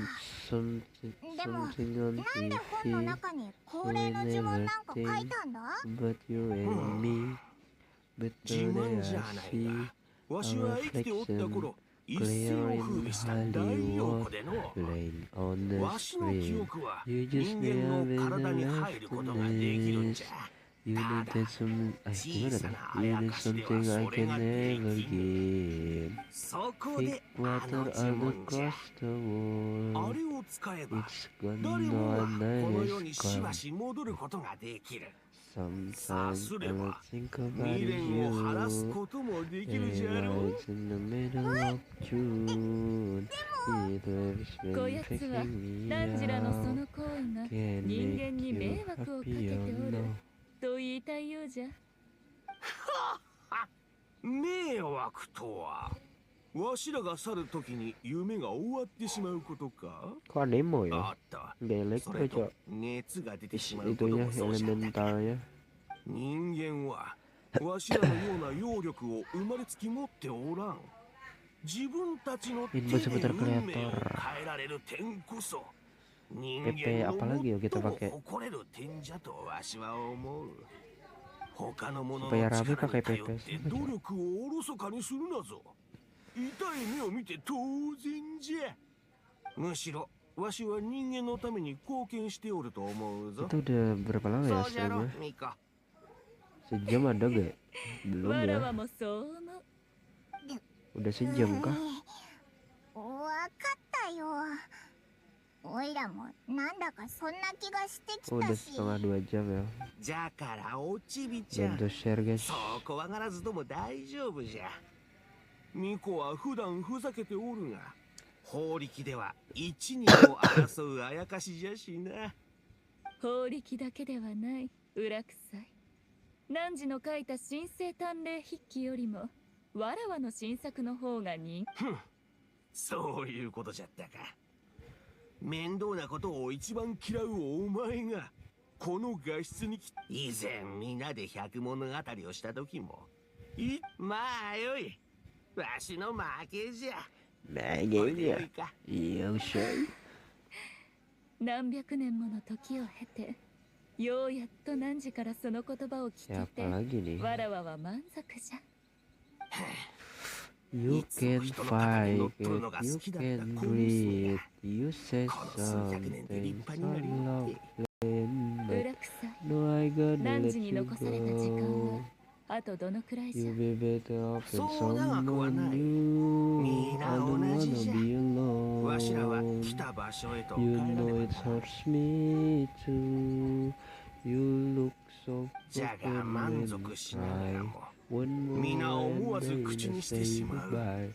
ででも、 something なん on で本の TV 中に恒 I 例の呪 never 文なんか書い think たんだ？ about you and me but 自 today 慢じゃ I ない see が、わ a しは生きておった reflection 頃、一世 clear を in 風靡した大陽子での。 Hollywood laying on the わしの記 screen 憶は You just 人 may 間 have の体に been 入ることができるんじゃ。 You needed some小さなあ You や need かしでは something そ I れ can がで never きぬ。 give そこ Thick であの water 呪 all 文じゃ。 across the あ world れを使えば It's 誰 gonna もが know この I 世に is しば gone し戻ることができる。さ Sometimes すれ I ば think about 未練を晴らす you こともできるじゃ And ろ I う。 was in the middle of June It was こ been やつは picking me ナンジラのそ out の行為が Can 人間 make に you 迷惑をかけ happy て or おる no と言いたいようじゃ。迷惑とは、わしらが去るときに夢が終わってしまうことか。 Kok anemo ya? あった。 Belek そ tuh れと cok 熱が出てしまうこと Itunya もそうじゃった elementalnya 人間はわしらのような揚力を生まれつき持っておらん。自分たちの手で Info seputar 運命を kreator 変えられる点こそ人 PP 間 apa の lagi ya 最 kita も pakai 誇れる点じゃとわしは思う。他の者の Supaya 力 rame に pakai 頼っ PP て努力をおろそかにするなぞ。痛い目を見て当然じゃ。むしろわしは人間のために貢献しておると思うぞ。 Itu udah berapa lama ya そうじゃろ streamnya? ミコ。 Sejam ada gak? Belum わら ya わもそう思う。 Udah sejam kah? わかったよ。おいらもなんだかそんな気がしてき Oh, た udah し。 setengah 2 jam ya じゃからおちびちゃん。 Bantu share guys そう怖がらずとも大丈夫じゃ。ミコは普段ふざけておるが、法力では一二を争うあやかしじゃしな。法力だけではない、裏臭い。汝の書いた神聖探麗筆記よりも、わらわの新作の方が人気。ふん、そういうことじゃったか。面倒なことを一番嫌うお前が、この画質に以前みんなで百物語をした時も、まあよい。わしの負けじゃ。 Magin ya Iya usai 何百年もの時を経て、ようやっと汝からその言葉を聞 Siapa けて、 lagi nih わらわは満足じゃ。You can fight it, you can breathe, you say something so lovely, 裏臭い。 no I gotta 汝 let に you 残された時間 go は、あとどのくらいじ You ゃ。 be better off than そう長くはない。 someone new みん I な don't 同じ wanna じゃ。 be わしらは alone 来た場所へと帰 You らね know ば it な。 hurts me too You look so じゃが broken 満 when 足 you しながら cry も、 One 皆 more 思わず day 口 to にして say しまう。 goodbye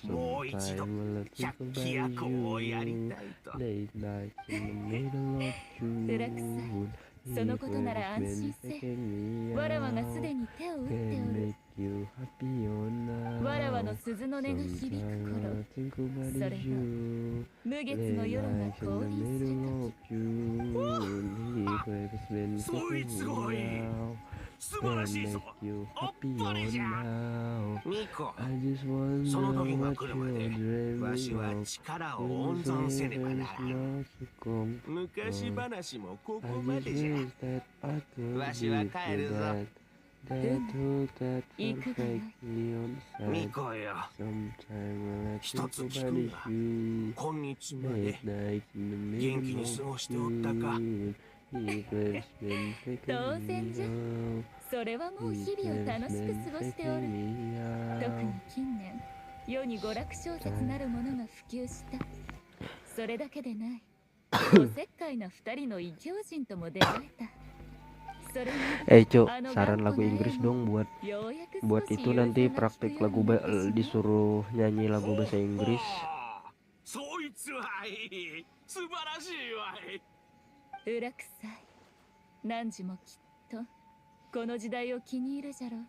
もう一 Sometime 度 I'll 百 think 鬼 about 役をやり you たいと。 Late nights in the middle of 裏臭い。 June そのことなら安心せ。わらわがすでに手を打ってお Can る。 make you happy or わらわの now 鈴の音が響く Sometime 頃、 I'll think そ about れは you 無月の Late 夜が nights in 降 the 臨する middle of 時。 June He has been そい taking つ me がいい。 out 素晴ら Can しいぞ。 make you あっ happy ぱれ or じゃ。 now ミコ、 I just wonder その時が what 来るま you're で、わし dreaming は of 力を When 温 the 存せねば rain な is らん。 not to come 昔話もこ I こま just でじゃ。 wish that I could わ be しは with 帰 you るぞ。 that hood that 行くがよい。 perfectly on ミ side コよ、 Sometime when I 一 think つ about 聞くが、 you 今日まで Late night in the 元気 middle に過 of ごしておったか。 June He has been 当 taking 然 me じゃ。 out それはもう He 日々を has 楽しく been 過ごしてお taking る。 me 特 out に近年、世に娯楽小説なるものが普及した。それだけでない。おせっかいな二人の異教人とも出会えた。それに、 Cuk, あの saran 頑 lagu 固な Inggris 絵も dong buat ようやく buat 少し itu 許せ nanti な praktek 聞くよう lagu になってしまう。 disuruh nyanyi lagu bahasa Inggris そいつはいい。素晴らしいわい。裏臭い。汝もきっとこの時代を気に入るじゃろう。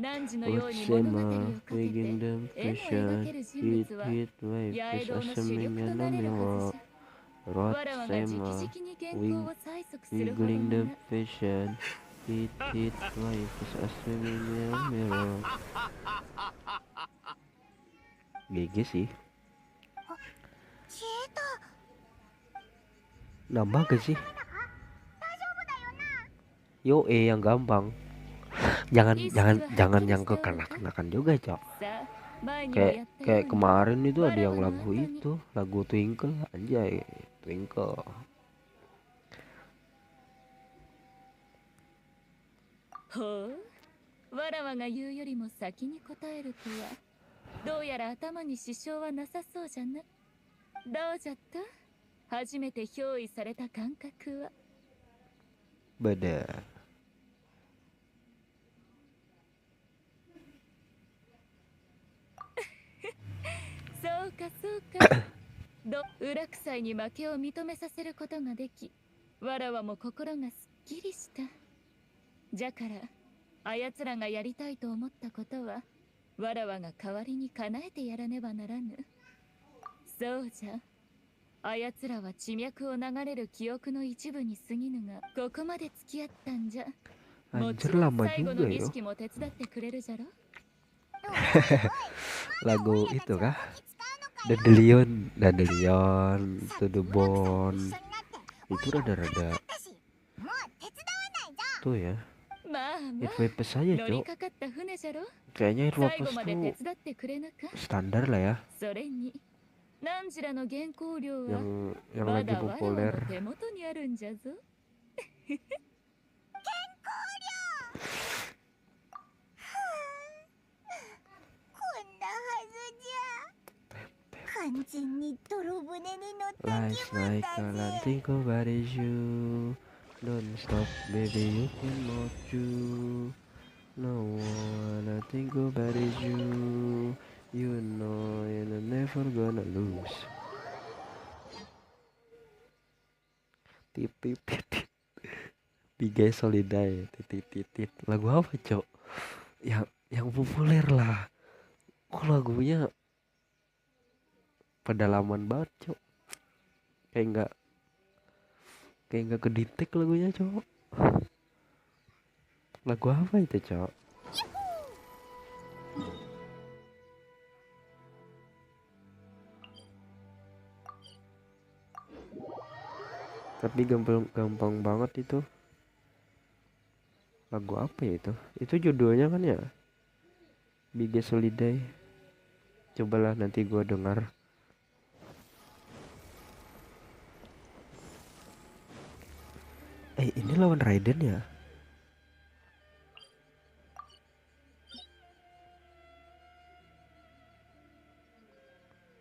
汝のように物語を Otsema かけて making them 絵も描 fashion ける人 Heat 物は heat wave 八重 is 堂の主 assuming 力と an なれるは amilo ずじゃ。わらわが直 Rotsema 々に原稿を催促するほど wiggling な the ら fashion Heat heat wave is assuming an amilo GG sih 消えた。Nambah gak sih? Yo yang gampang. jangan yang kekanak-kanakan juga, Cok. Kayak kemarin itu ada yang lagu Twinkle, anjay, Twinkle. ほう、わらわが言うよりも先に答えるとは、どうやら頭に支障はなさそうじゃな。どうじゃった？初めて憑依された感覚は。Beda. そうかそうか。裏臭いに負けを認めさせることができ、わらわも心がすっきりした。じゃから、あやつらがやりたいと思ったことは、わらわが代わりに叶えてやらねばならぬ。そうじゃ。あやつらは地脈を流れる記憶の一部に過ぎぬが、ここまで付き合ったんじゃ。もちろん最後の儀式も手伝ってくれるじゃろ。Lagu itu kah? Dandelion to the bone. Itu rada-rada tuh ya. Irwapes aja, Cok. Kayaknya Irwapes tuh standar lah ya. Yang lagi populer. Last night I think about you. Don't stop, baby, you can not you. No one I think about you. You know you're never gonna lose. Titit titit. Bigai Solidai titit titit. Lagu apa, Cok? Yang populer lah. Kok lagunya pedalaman banget, Cok. Kayak nggak kedetek lagunya, Cok. Lagu apa itu, Cok? Tapi gampang banget itu. Lagu apa ya itu? Itu judulnya kan ya? Bige Solidai. Cobalah nanti gua dengar. Ini lawan Raiden ya?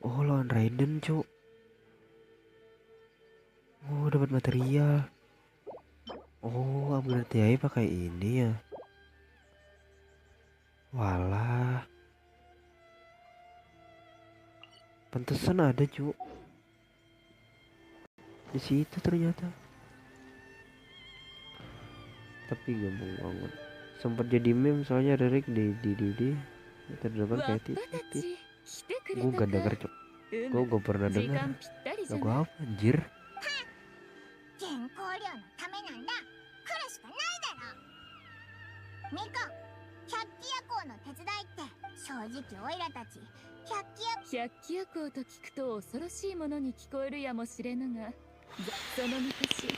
Oh, lawan Raiden, Cuk. Oh, dapat material. Oh, upgrade TI pakai ini ya. Walah. Pantesan ada, Cuk. Di situ ternyata. Tapi gampang banget. Sempat jadi meme soalnya Rick di terdepan kayak titit. Gue gak denger, Cuk. Gue gak pernah denger. Lagu apa anjir? Miko, 百鬼夜行の手伝いって正直オイラたち百鬼夜行と聞くと恐ろしいものに聞こえるやもしれぬが、その昔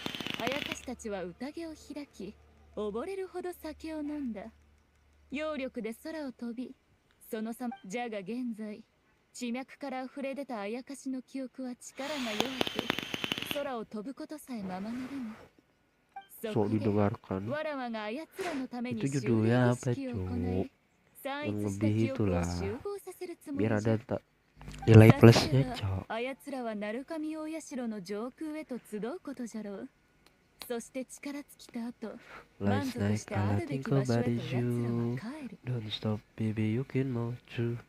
あやかしたちは宴を開き溺れるほど酒を飲んだ。揚力で空を飛び、そのさじゃが現在地脈から溢れ出たあやかしの記憶は力が弱く、空を飛ぶことさえままならぬ。So didengarkan. Itu judulnya apa, Cuk? Yang lebih itulah. Biar ada nilai plusnya, Cok. Last night I think about you. Don't stop, baby, you can move through.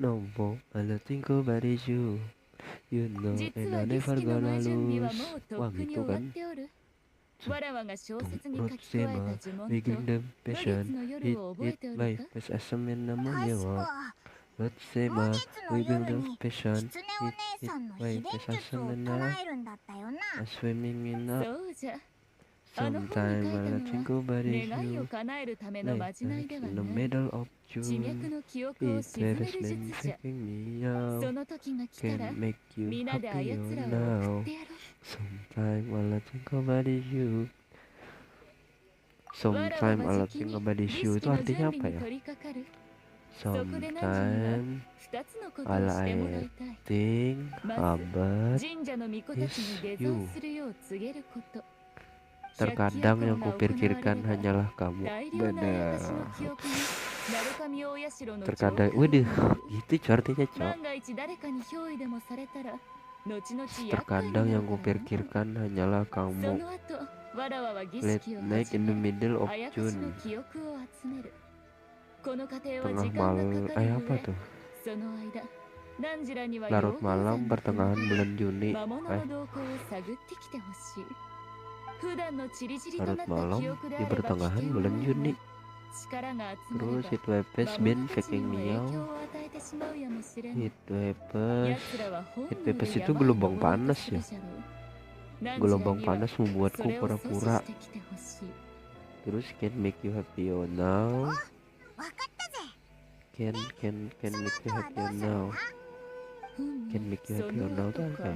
No more, I think about you. You know, and I never gonna lose. Wah, gitu kan? Root Sema, making them passion, hit by SSM in the morning walk. Root Sema, making them passion, hit by SSM in the swimming in the Sometimes while I think about it, 願いを you 叶えるためのまじないでは in the ない middle of 地脈 June. の記憶を It 沈め has る been 術者 taking me out. その時が来たら Can make you 皆であや happier つらを送 now. ってやろう Sometime while I think about it, you. わらわ Sometime は while I じき think に about 儀 it, you. 式 Itu の artinya 準備 apa に ya? 取り掛かるそこで何時には Sometime 二つのことを while してもら I いたい think ま about ず神社の巫女たちに下 you. 山するよう告げること Terkadang yang kupikirkan hanyalah kamu. 大量のあやかし Benar. の記憶に鳴神大社の Terkadang, waduh, gitu co artinya co. 万が一誰かに憑依でもされたら後々厄介に Terkadang な yang るからな kupikirkan hanyalah そ kamu. の後わらわは儀 Late 式を night 始 in the め middle of あやかしの June. 記憶を集めるこの過程は Tengah 時間が malam, かかる apa 上 tuh? その間何時らには Larut 養蜂 malam 山 pertengahan bulan Juni. 魔物の動向を探ってきてほしい普段のチリチリとな Larut った記 malam 憶で di あれば危 pertengahan 険は bulan ない Juni. が力が集まれ Terus ば heat waves 魔 been 物たちに faking も me 影 out. 響を与えてしまうやもしれない Heat waves. 奴らは本 Heat 能で waves itu 山を gelombang 登ろうと panas する ya. じゃろう何時ら Gelombang には panas そ membuatku れを阻止 pura-pura. してきてほしい Terus can make you happier now. わかったぜ Can make you happier now. ふむ Can make you そ happier の now tuh 男 apa は ya?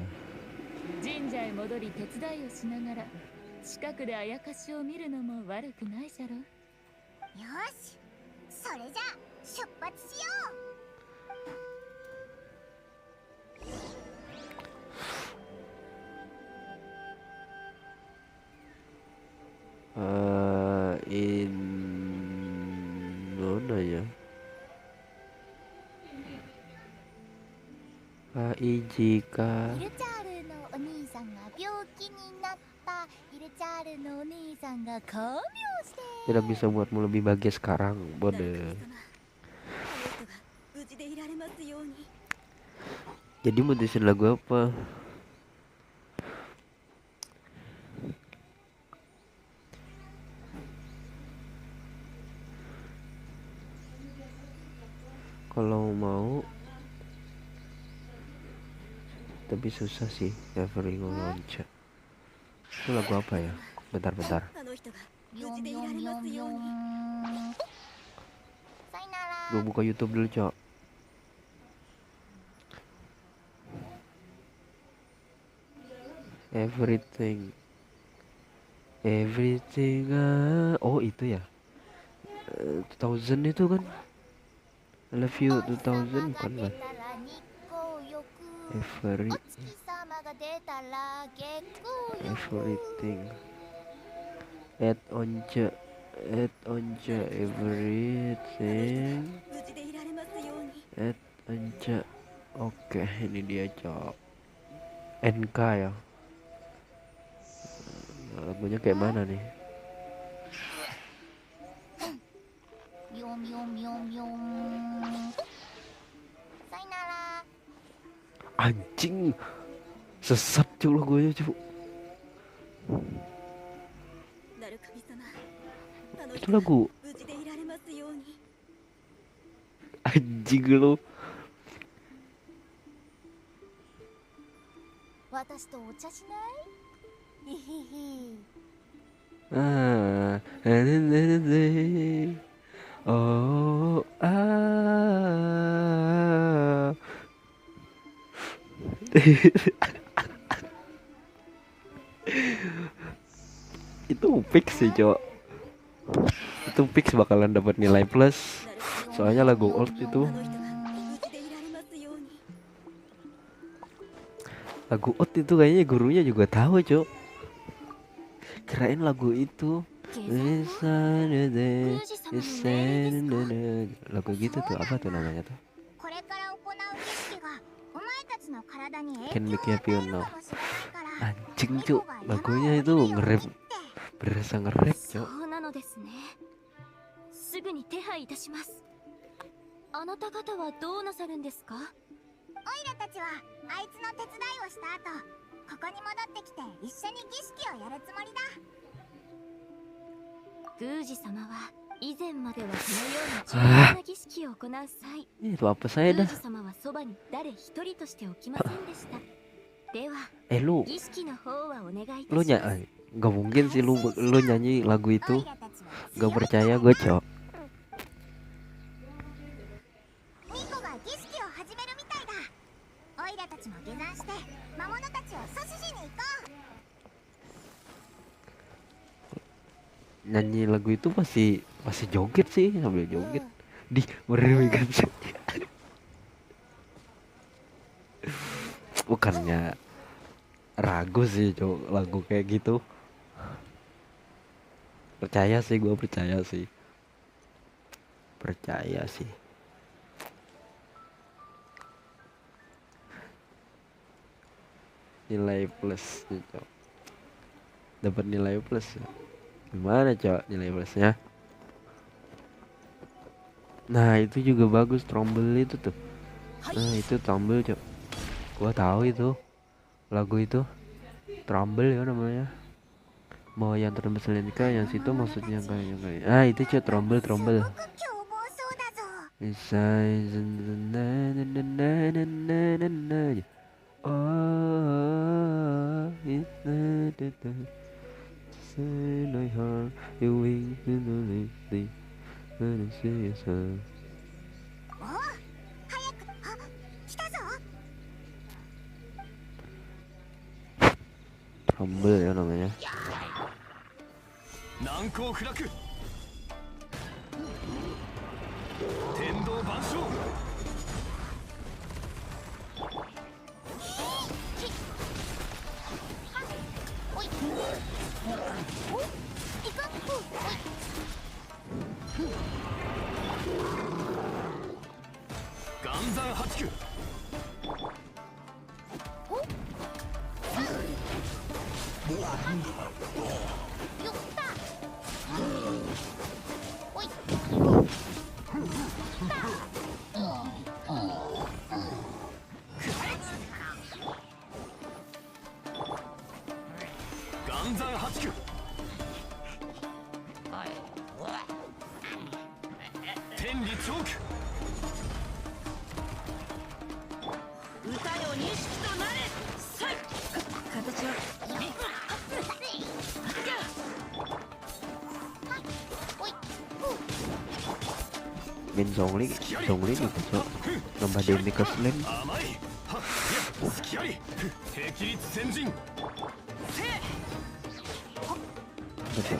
神社へ戻り手伝いをしながら近くであやかしを見るのも悪くないじゃろよしそれじゃあ出発しよう In mana ya? Jika イルチャールのお兄さんが病気になったイルチャールのお兄さんが看病して tidak bisa buatmu lebih bahagia sekarang, bodoh. 無事でいられますように Jadi mutusin lagu apa? Kalau mau, tapi susah sih. Every launch. Itu lagu apa ya? Bentar. あの人が無事でいられますように Gue buka YouTube dulu, Cok. Everything. Oh, itu ya. 2000 itu kan. I love you 2000 bukan kan? Everything. Add onja everything. Add onja. Oke, ini dia, Cok. NK ya. Lagunya kayak mana nih? Anjing, sesat cuy lagunya cuy. Itu lagu anjing lu. 私とお茶しない？へへへ。 Oh, itu fix sih, Cok. Itu fix bakalan dapat nilai plus. Soalnya lagu old itu. Lagu old itu kayaknya gurunya juga tahu, Cok. Kirain lagu itu. Lagu gitu tuh, apa tuh namanya tuh? Can make you happy now. Anjing, Cuk, lagunya itu nge-rap. Berasa nge-rap, Cuk. すぐに手配いたします。あなた方はどうなさるんですか？オイラたちはあいつの手伝いをした後、ここに戻ってきて一緒に儀式をやるつもりだ。宮司様は以前まではこのような重要な儀式を行う際、Itu apa saya 宮 dah? 司様はそばに誰一人としておきませんでした。では、lu 儀式の方はお願いいた lu します。Gak mungkin sih lu nyanyi lagu itu. Gak percaya gue, Cok. Miko が儀式を始めるみたいだ。オイラたちも下山して魔物たちを阻止しに行こう。 Nyanyi lagu itu masih joget sih, sambil joget di meremehkan. Bukannya ragu sih, Cok, lagu kayak gitu. Percaya sih, gue percaya sih. Percaya sih. Nilai plus, Cok. Dapat nilai plus. Gimana, Cok, nilai plusnya? Nah, itu juga bagus, trombel itu tuh. Nah, itu trombel, Cok. Gua tahu itu. Lagu itu trombel ya namanya. Mau yang terbesar nikah, yang situ maksudnya kayak. Ah, itu, Cok, trombel. Oh, my heart, you wing to the lady, when I see your son. おお、早く、あ、来たぞ。 Trombel ya namanya. 難攻不落天道万象岩山八九岩山八九天理チョーク歌よ錦となれさい形はMain zongli gitu, Cok. Nambah damage ke slam. 隙あり霹靂先陣 Betul.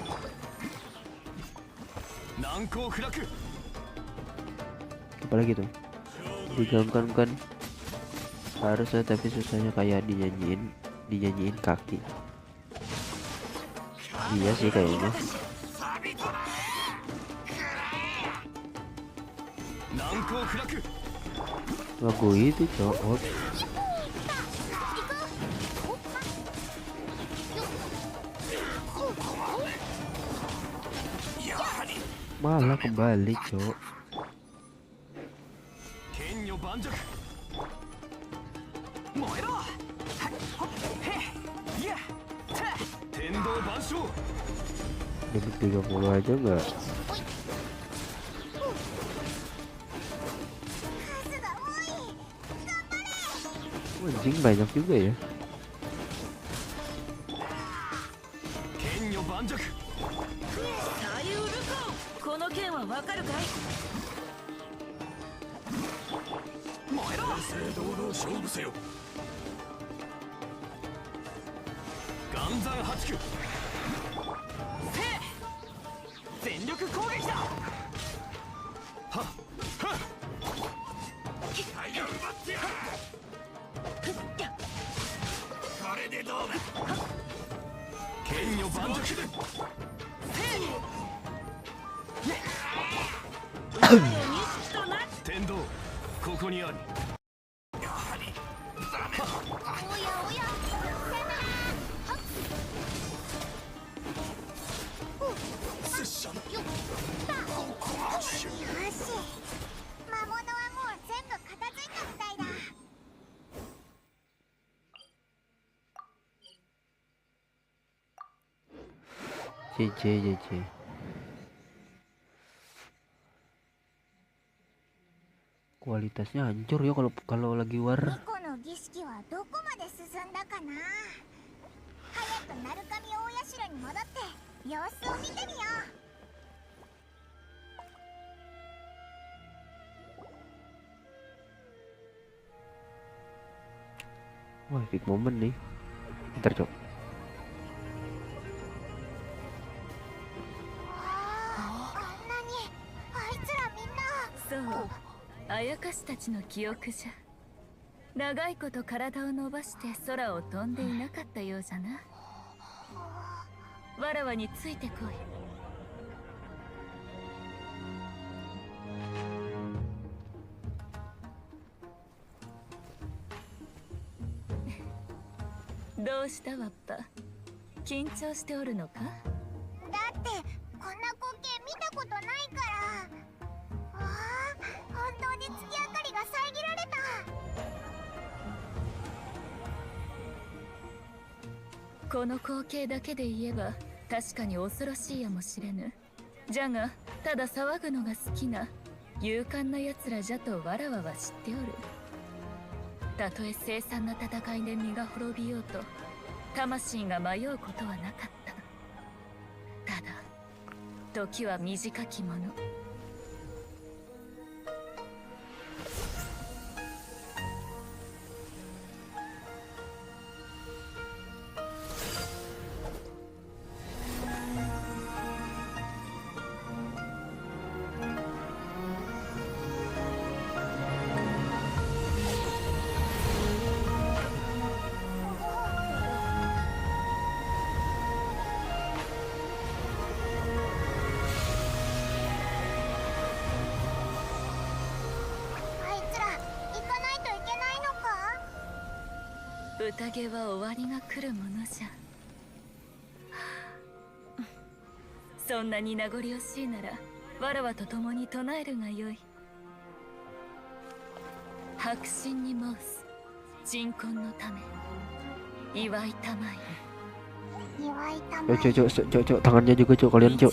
難攻不落 Apalagi tuh? Digangkan harusnya, tapi susahnya kayak dinyanyiin kaki. Iya sih kayaknya. Lagu itu, Cok. Malah kembali, Cok. Dapat 30 aja nggak? Anjing banyak juga ya. JJ. Kualitasnya hancur ya kalau lagi war. この儀式はどこまで進んだかな。早く鳴神大社に様子を見てみよう。 Wah, epic moment nih. Ntar cok. そう、あやかしたちの記憶じゃ。長いこと体を伸ばして空を飛んでいなかったようじゃな。わらわについてこい。どうしたわっぱ、緊張しておるのか？だってこんな光景見たことないから。わあ、本当に月明かりが遮られた。この光景だけで言えば確かに恐ろしいやもしれぬ。じゃがただ騒ぐのが好きな勇敢な奴らじゃとわらわは知っておる。たとえ凄惨な戦いで身が滅びようと魂が迷うことはなかった。ただ時は短きもの。宴は終わりが来るものじゃ。そんなに名残惜しいならわらわと共に唱えるがよい。白心に申す鎮魂のため祝いたまえ。祝いたまえ。 Cok, tangannya juga cok, kalian cok.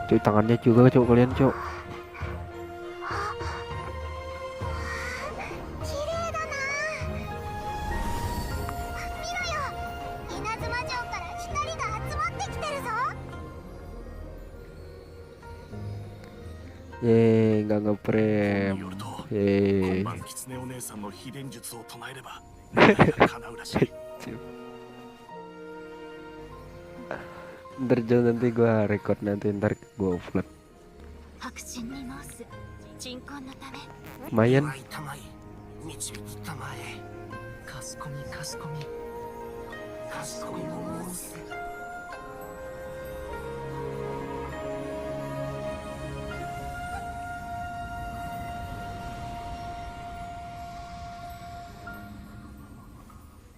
Cok, tangannya juga cok, kalian cok. Yeay, nggak ngeprem. Yeay. Ntar Jo, nanti gua record, nanti ntar gua upload. Lumayan.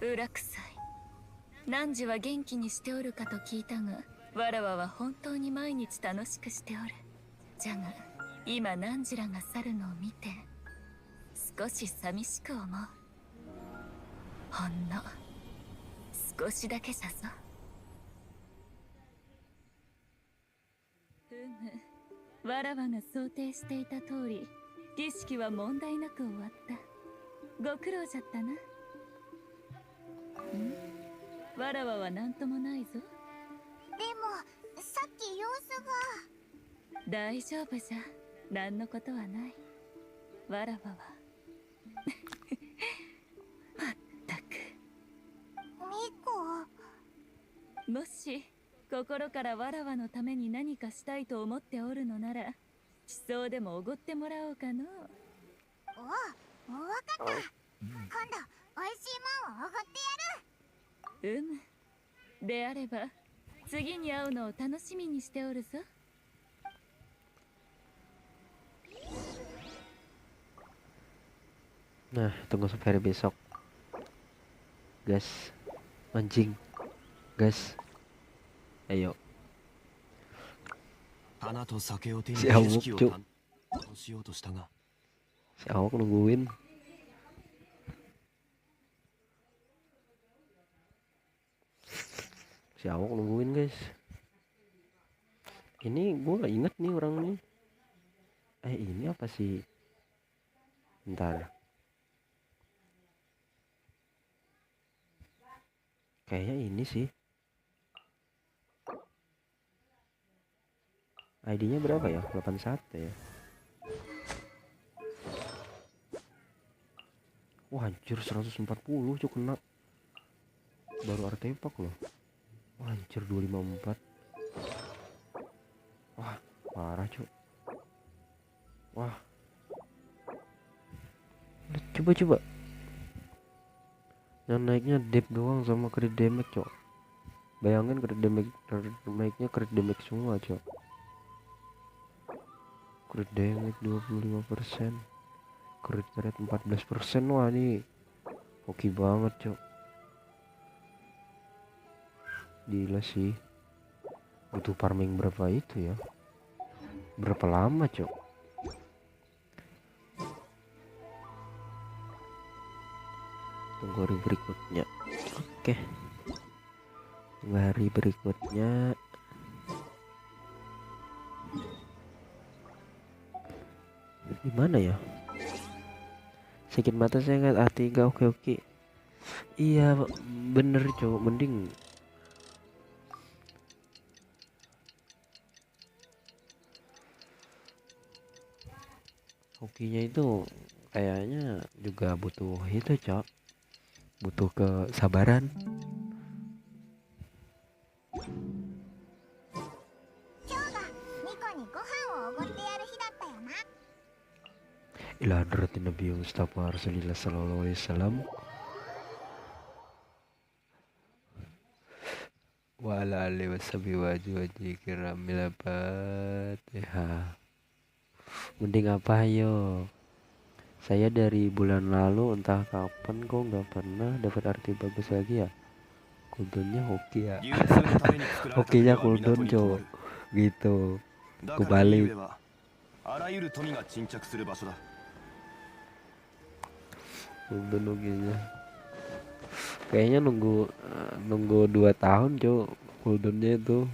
うらくさい。汝は元気にしておるかと聞いたが、わらわは本当に毎日楽しくしておる。じゃが今汝らが去るのを見て少し寂しく思う。ほんの少しだけじゃぞ。わらわが想定していた通り儀式は問題なく終わった。ご苦労じゃったな。わらわは何ともないぞ。でもさっき様子が。大丈夫じゃ、何のことはない。わらわはまったく。ミコ、もし心からわらわのために何かしたいと思っておるのなら、地層でもおごってもらおうかの。おう、わかった。今度おいしいもんをおごってやる。であれば次に会うのを楽しみにしておるぞ。Nah, tunggu sampai hari besok, guys. Mancing, guys. Ayo. Si Awok cuk. Si Awok nungguin. Si Awok nungguin, guys. Ini gue gak inget nih orangnya. Ini apa sih? Bentar. Kayaknya ini sih. ID-nya berapa ya? 81 ya. Wah anjir 140 cuk kena. Baru artefak loh. Wah anjir 254. Wah parah cuk. Wah. Coba. Yang naiknya dep doang sama crit damage cok. Bayangin crit damage naiknya crit damage semua cok. Crit damage 25%. Crit rate 14%. Wah ini oke banget cok. Gila sih. Butuh farming berapa itu ya? Berapa lama cok? Tunggu hari berikutnya. Oke. Tunggu hari berikutnya. Gimana ya? Sakit mata saya nggak A3. Oke. Iya bener cowok. Mending hokinya itu kayaknya juga butuh itu cok. Butuh kesabaran. Ila hadratin Nabi Mustafa Rasulullah sallallahu alaihi wasallam wa ala alihi washabihi wa ajwaji kiramil Fatihah. Mending apa yo? Saya dari bulan lalu entah kapan kok nggak pernah dapat arti bagus lagi ya. Cooldownnya hoki ya. Hokinya cooldown cowok. Gitu. Aku balik. Cooldown hokinya. Kayaknya nunggu 2 tahun cowok cooldownnya itu.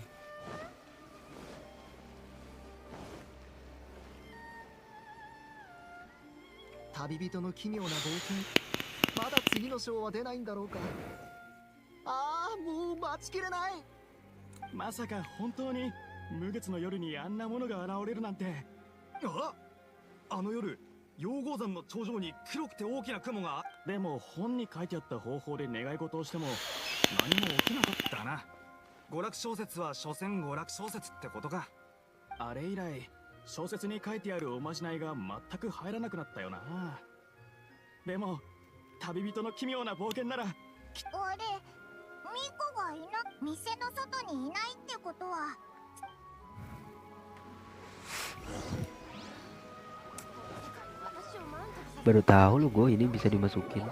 Masaka 本当に無月の夜にあんなものが現れるなんて。あの夜陽光山の頂上に黒くて大きな雲が。でも本に書いてあった方法で願い事をしても何も起きなかったな。娯楽小説は所詮娯楽小説ってことか。あれ以来小説に書いてあるおまじないが全く入らなくなったよな。でも旅人の奇妙な冒険なら。あれ、ミコが店の外にいないってことは。Baru tahu lu gue ini bisa dimasukin.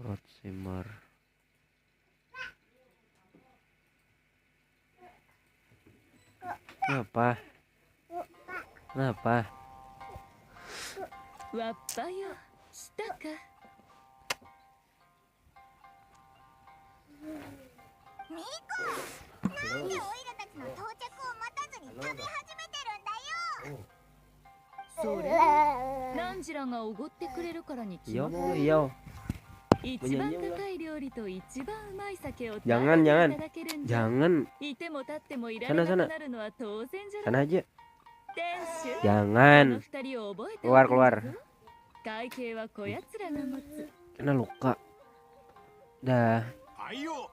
Rod simmer. Kenapa? Kenapa? わっぱよ、来たか。ミコ、なんでオイラたちの到着を待たずに食べ始めてるんだよ。それ、ナンジラがおごってくれるからに決まってる。いや。一番高い料理と一番うまい酒を食べてい Jangan ただけるんじゃ。 jangan いても立ってもいられなくなるのは当然じゃ sana ない。 aja 店主、 jangan この二人を覚えてお keluar くん keluar だぞ。会計はこやつらが持つ。 kena luka dah. Ayo.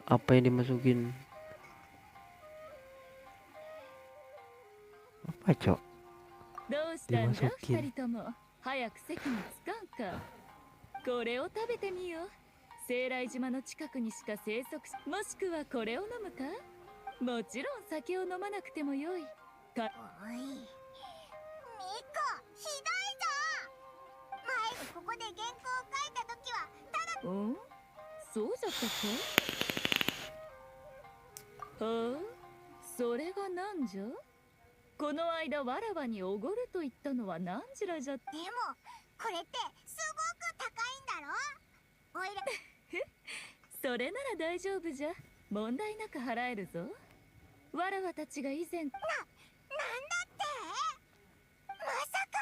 Apa yang dimasukin? Apa cok? どうしたんだ dimasukin 二人とも。早く席に着かんか。これを食べてみよう。聖来島の近くにしか生息し、もしくはこれを飲むか。もちろん酒を飲まなくてもよい。か。おい、ミコ、ひどいぞ。前にここで原稿を書いた時はただ。うん？そうじゃったか。はあ、それがなんじゃ。この間わらわにおごると言ったのはなんじらじゃ。でもこれってすごく高いんだろ。おいらそれなら大丈夫じゃ。問題なく払えるぞ。わらわたちが以前。なんだって？まさか。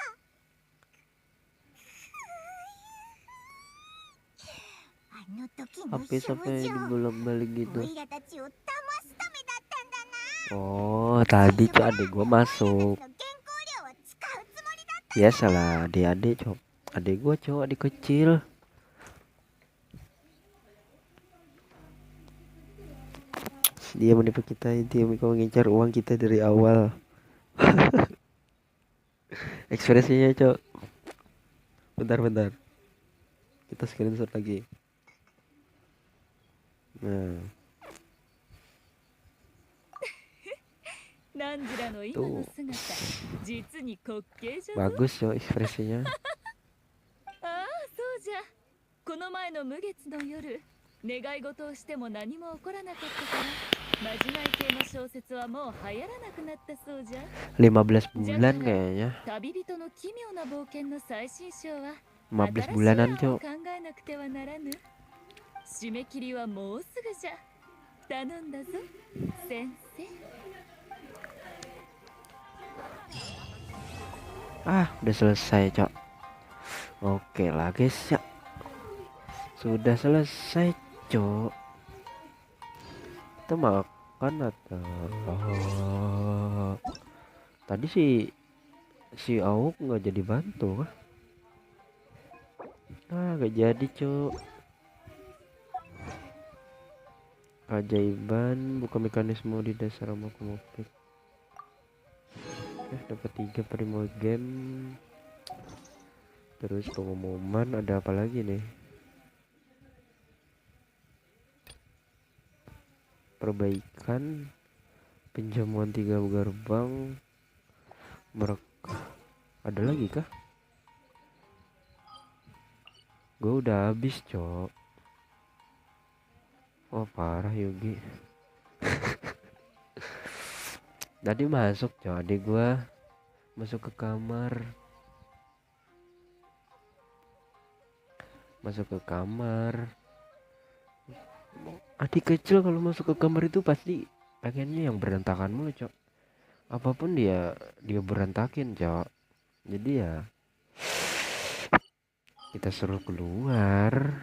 あの時の HP 表 sampai 情。 dibolak-balik gitu. オイラたちを騙すためだったんだな。 Oh, tadi cok adik gua masuk. Biasalah adik-adik cok. Adik gua cok, adik kecil. Dia menipu kita, dia Miko mengincar uang kita dari awal. Ekspresinya cok. Bentar. Kita screenshot lagi. Nah. Tuh. Bagus yo ekspresinya. ああ、そうじゃ。この前の無月の夜、願い事をしても何も起こらなかったから、まじない系の小説はもう流行らなくなったそうじゃ。15 bulan kayaknya. 旅人の奇妙な冒険の最新章は、 15 bulanan 新しい案を cok. 考えなくてはならぬ。締め切りはもうすぐじゃ。頼んだぞ、先生。 Ah, udah selesai cok. Oke lah guys ya. Sudah selesai cok. Kita makan atau tadi si Auk nggak jadi bantu kah? Nggak jadi cok. Keajaiban buka mekanisme di dasar maklum. Dapat 3 primo game. Terus pengumuman ada apa lagi nih? Perbaikan penjamuan 3 gerbang mereka. Ada lagi kah? Gue udah habis cok. Oh parah Yogi. Tadi masuk cok, adik gua masuk ke kamar. Adik kecil kalau masuk ke kamar itu pasti pengennya yang berantakan mulu cok. Apapun dia berantakin cok. Jadi ya kita suruh keluar.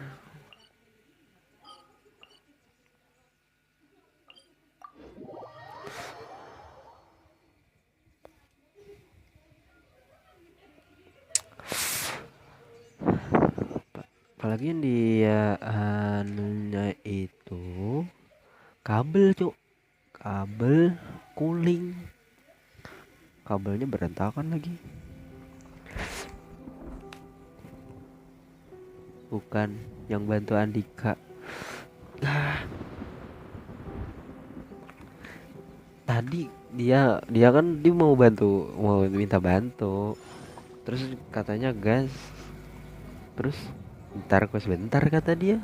Apalagi yang dia anunya itu kabel cuk, kabel cooling, kabelnya berantakan lagi. Bukan yang bantu Andika. Tadi dia kan dia mau minta bantu, terus katanya gas, terus ntar kos bentar kata dia,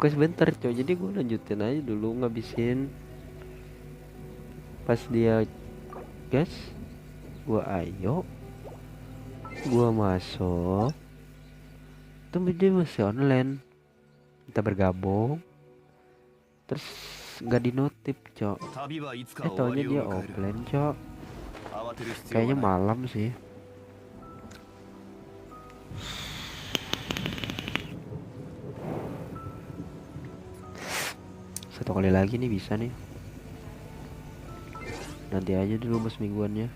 kos bentar coy. Jadi gue lanjutin aja dulu ngabisin. Pas dia gas, gue masuk, tapi dia masih online. Kita bergabung, terus nggak dinotif cok. Taunya dia offline cok. Kayaknya malam sih. Satu kali lagi nih bisa nih. Nanti aja dulu bos mingguannya.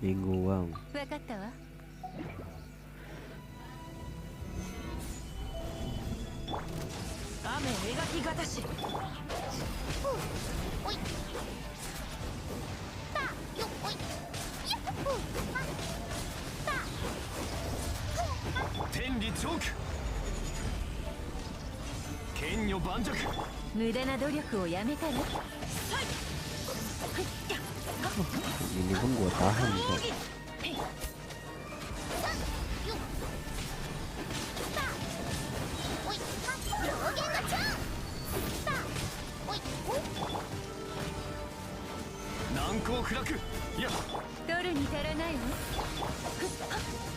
Mingguan. Ini pun gua tahan kok. 取るに足らないわ。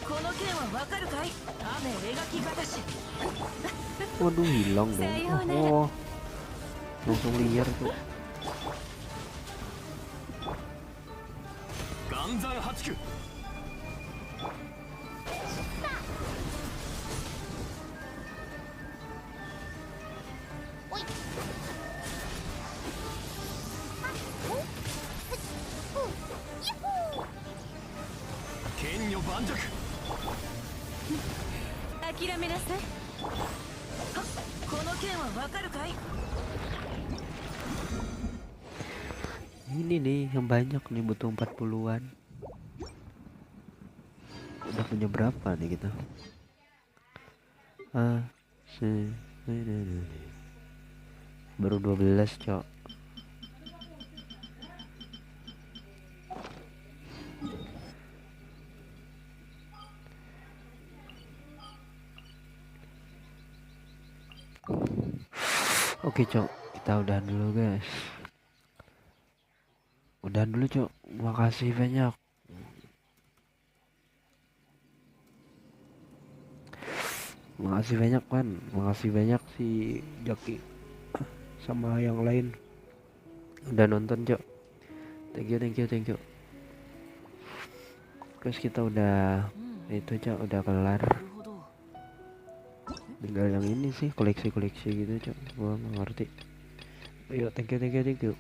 この剣はわかるかい？雨描きがたし。 Waduh, hilang dong. Oh, langsung liar tuh. Ini nih yang banyak nih, butuh 40-an. Udah punya berapa nih kita? Baru 12, cok. Oke, cok, kita udahan dulu, guys. Udahan dulu, cok. Makasih banyak. Makasih banyak, kan. Makasih banyak si Jaki sama yang lain udah nonton, cok. Thank you. Terus kita udah itu, cok, udah kelar. Tinggal yang ini sih, koleksi gitu, cok. Gua nggak ngerti. Ayo, thank you.